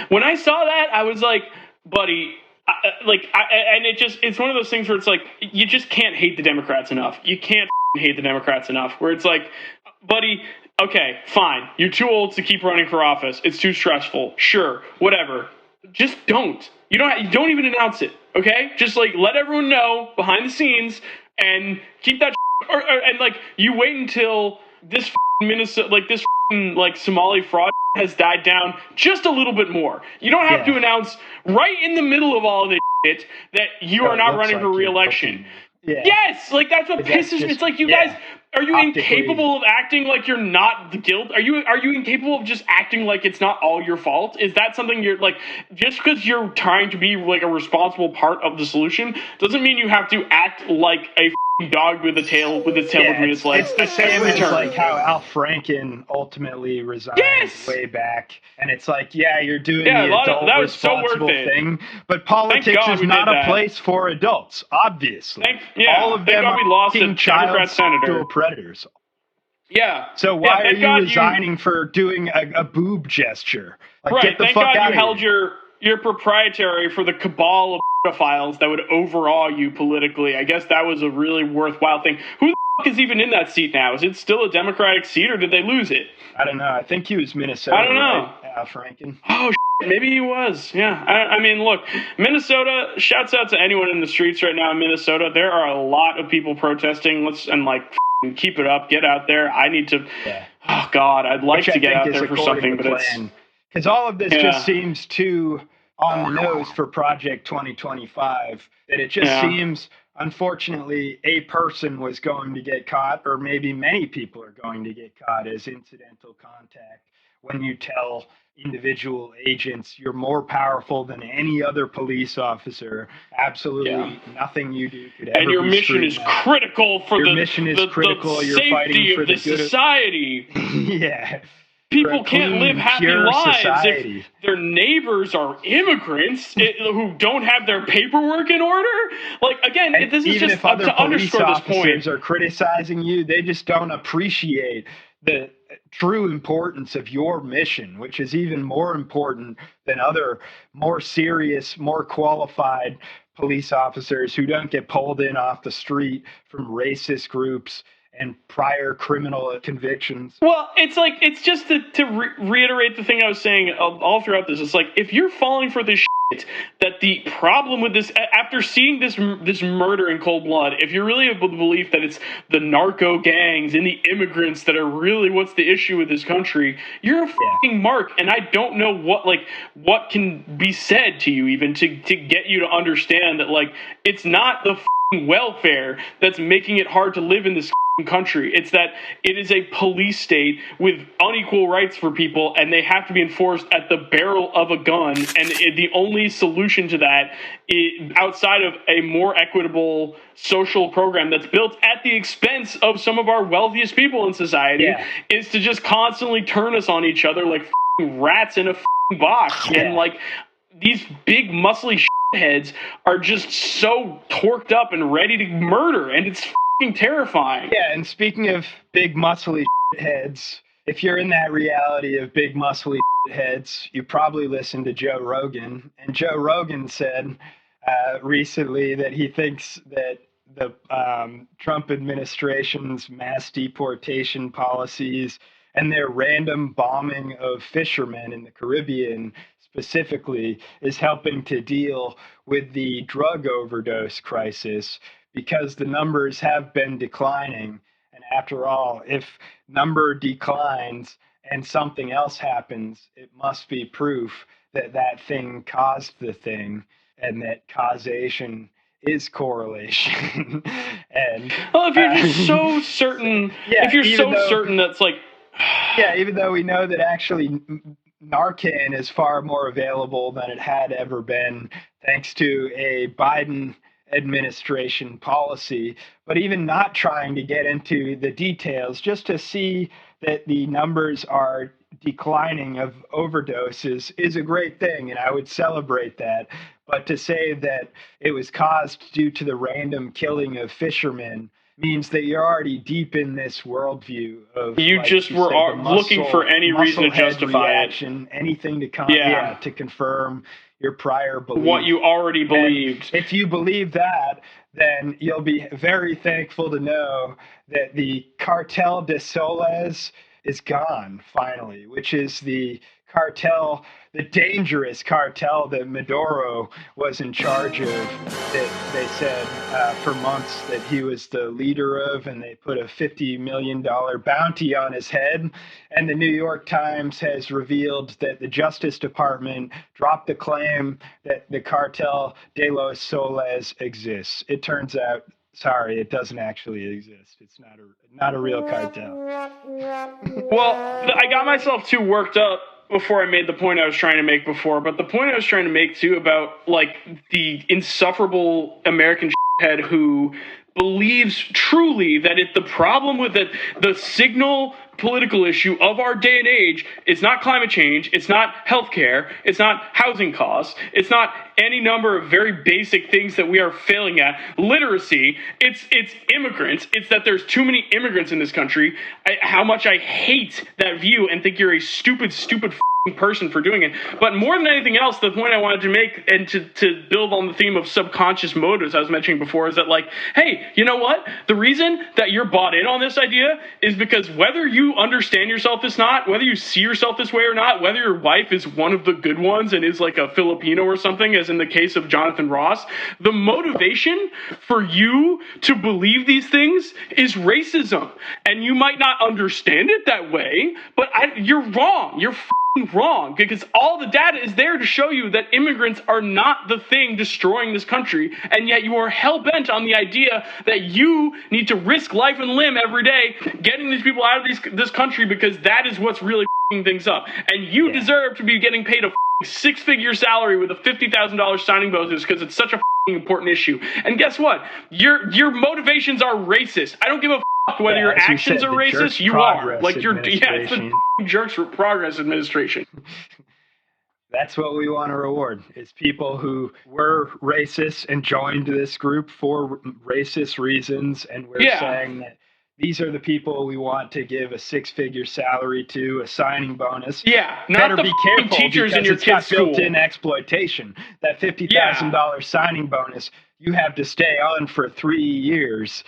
when I saw that, I was like, buddy, and it's one of those things where it's like, you just can't hate the Democrats enough. You can't hate the Democrats enough, where it's like, buddy, okay, fine, you're too old to keep running for office. It's too stressful. Sure, whatever. Just don't. You don't even announce it, okay? Just let everyone know behind the scenes and keep that and you wait until this Minnesota this Somali fraud has died down just a little bit more. You don't have to announce right in the middle of all of this shit that you are not running for re-election. Yeah. Yes, that's what pisses me. It's like, you guys, are you incapable of acting like you're not the guilt? Are you incapable of just acting like it's not all your fault? Is that something you're just because you're trying to be a responsible part of the solution doesn't mean you have to act like a dog with its tail between its legs. It's the same as like how Al Franken ultimately resigned way back, and it's like, you're doing the adult responsible thing, but politics is not a place for adults. Obviously, all of them are child sexual predators. Yeah. So why are you resigning for doing a boob gesture? Like, get the fuck out of here. Thank God you held your proprietary for the cabal of pedophiles that would overawe you politically. I guess that was a really worthwhile thing. Who the fuck is even in that seat now? Is it still a Democratic seat, or did they lose it? I don't know. I think he was Minnesota. I don't know. Right? Al Franken. Oh, maybe he was. Yeah. I mean, look, Minnesota, shouts out to anyone in the streets right now in Minnesota. There are a lot of people protesting. Keep it up. Get out there. I need to. Yeah. Oh, God. I'd like to get out there for something, but it's. Because all of this just seems too on the nose for Project 2025, that it just seems, unfortunately, a person was going to get caught, or maybe many people are going to get caught as incidental contact when you tell individual agents you're more powerful than any other police officer. Absolutely nothing you do could ever be And your mission is critical for the safety of the society. Yeah. People can't live happy lives if their neighbors are immigrants who don't have their paperwork in order. Like, again, this is just to underscore this point. Officers are criticizing you. They just don't appreciate the true importance of your mission, which is even more important than other more serious, more qualified police officers who don't get pulled in off the street from racist groups and prior criminal convictions. Well, it's just to reiterate the thing I was saying all throughout this. It's like, if you're falling for this shit, that the problem with this, after seeing this murder in cold blood, if you're really of the belief that it's the narco gangs and the immigrants that are really what's the issue with this country, you're a fucking mark. And I don't know what can be said to you even to get you to understand that, like, it's not the welfare that's making it hard to live in this country. It's that it is a police state with unequal rights for people, and they have to be enforced at the barrel of a gun. And the only solution to that, outside of a more equitable social program that's built at the expense of some of our wealthiest people in society, is to just constantly turn us on each other like rats in a box. And like, these big muscly heads are just so torqued up and ready to murder, and it's terrifying. Yeah, and speaking of big muscly heads, if you're in that reality of big muscly heads, you probably listen to Joe Rogan. And Joe Rogan said recently that he thinks that the Trump administration's mass deportation policies and their random bombing of fishermen in the Caribbean specifically is helping to deal with the drug overdose crisis, because the numbers have been declining. And after all, if number declines and something else happens, it must be proof that that thing caused the thing, and that causation is correlation. And well, if you're just so certain, certain that's like, even though we know that actually Narcan is far more available than it had ever been, thanks to a Biden administration policy, but even not trying to get into the details, just to see that the numbers are declining of overdoses is a great thing, and I would celebrate that. But to say that it was caused due to the random killing of fishermen means that you're already deep in this worldview of you just were looking for any reason to justify it, anything to to confirm your prior belief. What you already believed. And if you believe that, then you'll be very thankful to know that the Cartel de Soles is gone, finally, which is the cartel, the dangerous cartel that Maduro was in charge of, that they said for months that he was the leader of, and they put a $50 million bounty on his head. And the New York Times has revealed that the Justice Department dropped the claim that the Cartel de los Soles exists. It turns out, sorry, it doesn't actually exist. It's not a real cartel. Well, I got myself too worked up before I made the point I was trying to make before, but the point I was trying to make too about like the insufferable American head who believes truly that the problem with the signal political issue of our day and age is not climate change, it's not healthcare, it's not housing costs, it's not any number of very basic things that we are failing at. Literacy, it's immigrants, it's that there's too many immigrants in this country. How much I hate that view and think you're a stupid person for doing it. But more than anything else, the point I wanted to make, and to build on the theme of subconscious motives I was mentioning before, is that, like, hey, you know what? The reason that you're bought in on this idea is because whether you understand yourself as not, whether you see yourself this way or not, whether your wife is one of the good ones and is like a Filipino or something, as in the case of Jonathan Ross, the motivation for you to believe these things is racism. And you might not understand it that way, but you're wrong. You're wrong, because all the data is there to show you that immigrants are not the thing destroying this country, and yet you are hell-bent on the idea that you need to risk life and limb every day getting these people out of this country, because that is what's really things up. And you deserve to be getting paid a six-figure salary with a $50,000 signing bonus because it's such a important issue. And guess what? Your motivations are racist. I don't give a whether your actions are racist. You are. Like, it's the Jerks for Progress Administration. That's what we want to reward, is people who were racist and joined this group for racist reasons, and we're saying that these are the people we want to give a six-figure salary to, a signing bonus. Yeah, better not the be careful, teachers in your it's got kid's school. built-in exploitation. That $50,000 signing bonus, you have to stay on for 3 years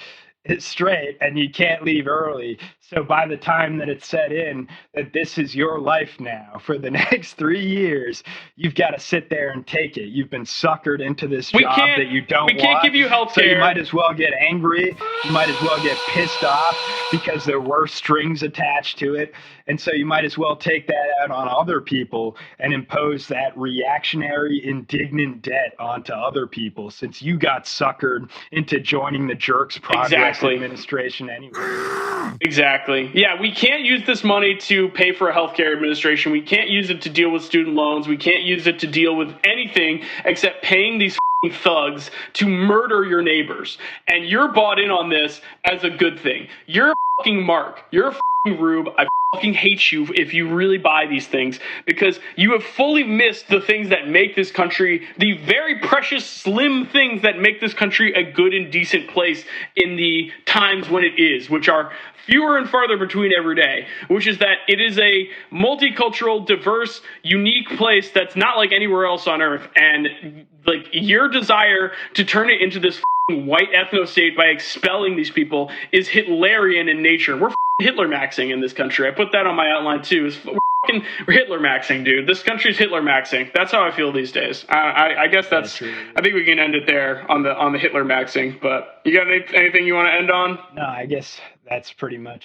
straight, and you can't leave early. So by the time that it's set in that this is your life now for the next 3 years, you've got to sit there and take it. You've been suckered into this job that you don't want. We can't give you health care. So you might as well get angry. You might as well get pissed off because there were strings attached to it. And so you might as well take that out on other people and impose that reactionary, indignant debt onto other people, since you got suckered into joining the Jerks Progress Administration anyway. Exactly. Yeah, we can't use this money to pay for a healthcare administration. We can't use it to deal with student loans. We can't use it to deal with anything except paying these thugs to murder your neighbors. And you're bought in on this as a good thing. You're a fucking Mark. You're a fucking Rube. I fucking hate you if you really buy these things, because you have fully missed the things that make this country, the very precious, slim things that make this country a good and decent place in the times when it is, which are fewer and farther between every day, which is that it is a multicultural, diverse, unique place that's not like anywhere else on earth. And like, your desire to turn it into this white ethno state by expelling these people is Hitlerian in nature. We're Hitler maxing in this country. I put that on my outline too. We're Hitler maxing, dude. This country's Hitler maxing. That's how I feel these days. I guess that's. I think we can end it there on the Hitler maxing. But you got anything you want to end on? No, I guess that's pretty much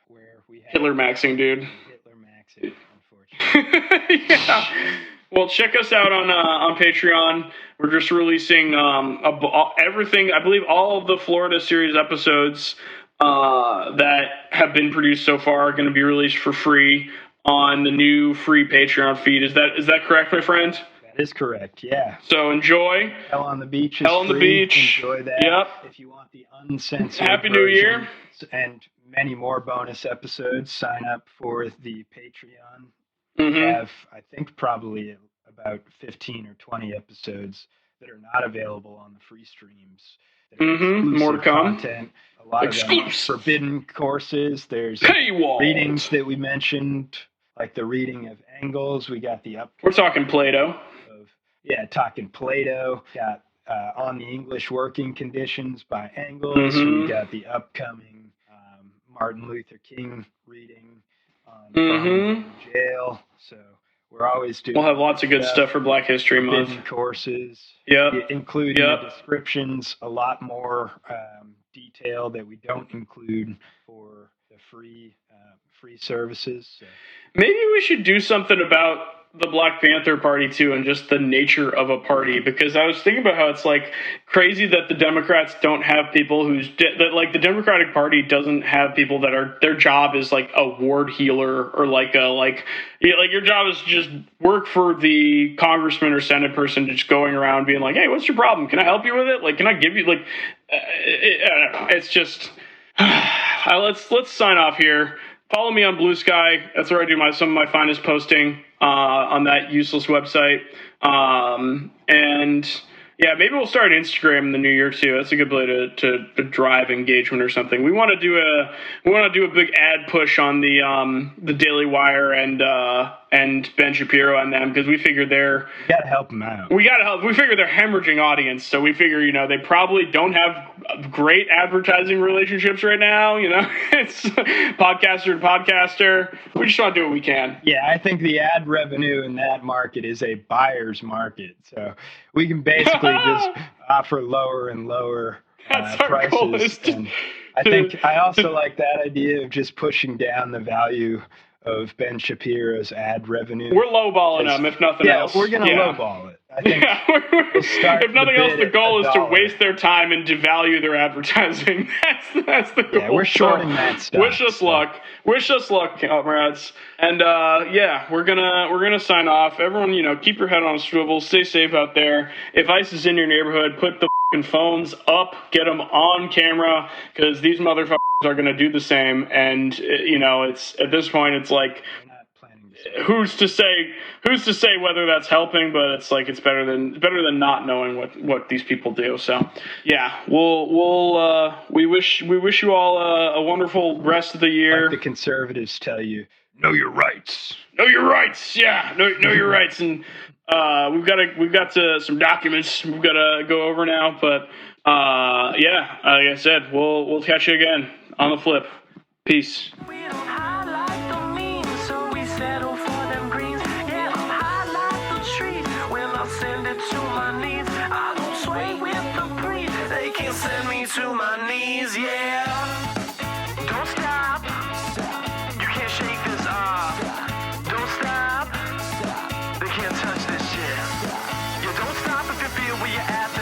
where we have Hitler maxing, dude. Hitler maxing, unfortunately. Yeah. Well, check us out on Patreon. We're just releasing everything. I believe all of the Florida series episodes that have been produced so far are going to be released for free on the new free Patreon feed. Is that correct, my friend? That is correct, yeah. So enjoy. Hell on the Beach is Hell on the free. Beach. Enjoy that. Yep. If you want the uncensored Happy New Year. And many more bonus episodes, sign up for the Patreon. Mm-hmm. We have, I think, probably about 15 or 20 episodes that are not available on the free streams. More to come. Content. A lot of them are forbidden courses. There's readings that we mentioned, like the reading of Engels. We got the We're talking Plato. Talking Plato. Got On the English Working Conditions by Engels. Mm-hmm. We got the upcoming Martin Luther King reading on jail. So we're always doing. We'll have lots of good stuff for Black History Month. Courses. Including the descriptions, a lot more detail that we don't include for the free services. So. Maybe we should do something about the Black Panther Party too, and just the nature of a party, because I was thinking about how it's like crazy that the Democrats don't have people that like the Democratic Party doesn't have people that are their job is like a ward healer or like your job is to just work for the congressman or senate person, just going around being like, hey, what's your problem? Can I help you with it? Like, can I give you like It's just let's sign off here. Follow me on Blue Sky. That's where I do some of my finest posting on that useless website. And yeah, maybe we'll start Instagram in the new year too. That's a good way to drive engagement or something. We want to do a big ad push on the Daily Wire and Ben Shapiro and them, because we figure We got to help them out. we figure they're hemorrhaging audience, so we figure they probably don't have great advertising relationships right now. It's podcaster to podcaster. We just want to do what we can. Yeah, I think the ad revenue in that market is a buyer's market. So we can basically just offer lower and lower prices. And I also like that idea of just pushing down the value of Ben Shapiro's ad revenue. We're lowballing them, if nothing else. Yeah, we're going to lowball it. I think if nothing else, the goal is to waste their time and devalue their advertising. That's the goal. Yeah, we're shorting that stuff. Wish us luck. Wish us luck, comrades. And we're gonna sign off. Everyone, keep your head on a swivel. Stay safe out there. If ICE is in your neighborhood, put the phones up. Get them on camera, because these motherfuckers are gonna do the same. And it's at this point, it's like, who's to say whether that's helping? But it's like it's better than not knowing what these people do. So yeah, we wish you all a wonderful rest of the year. Like the conservatives tell you, know your rights. Know your rights. Yeah, know your rights. And we've got some documents we've got to go over now. But like I said, we'll catch you again on the flip. Peace. To my knees, yeah. Don't stop. You can't shake this off. Don't stop. They can't touch this shit. Yeah, don't stop if you feel where you're at.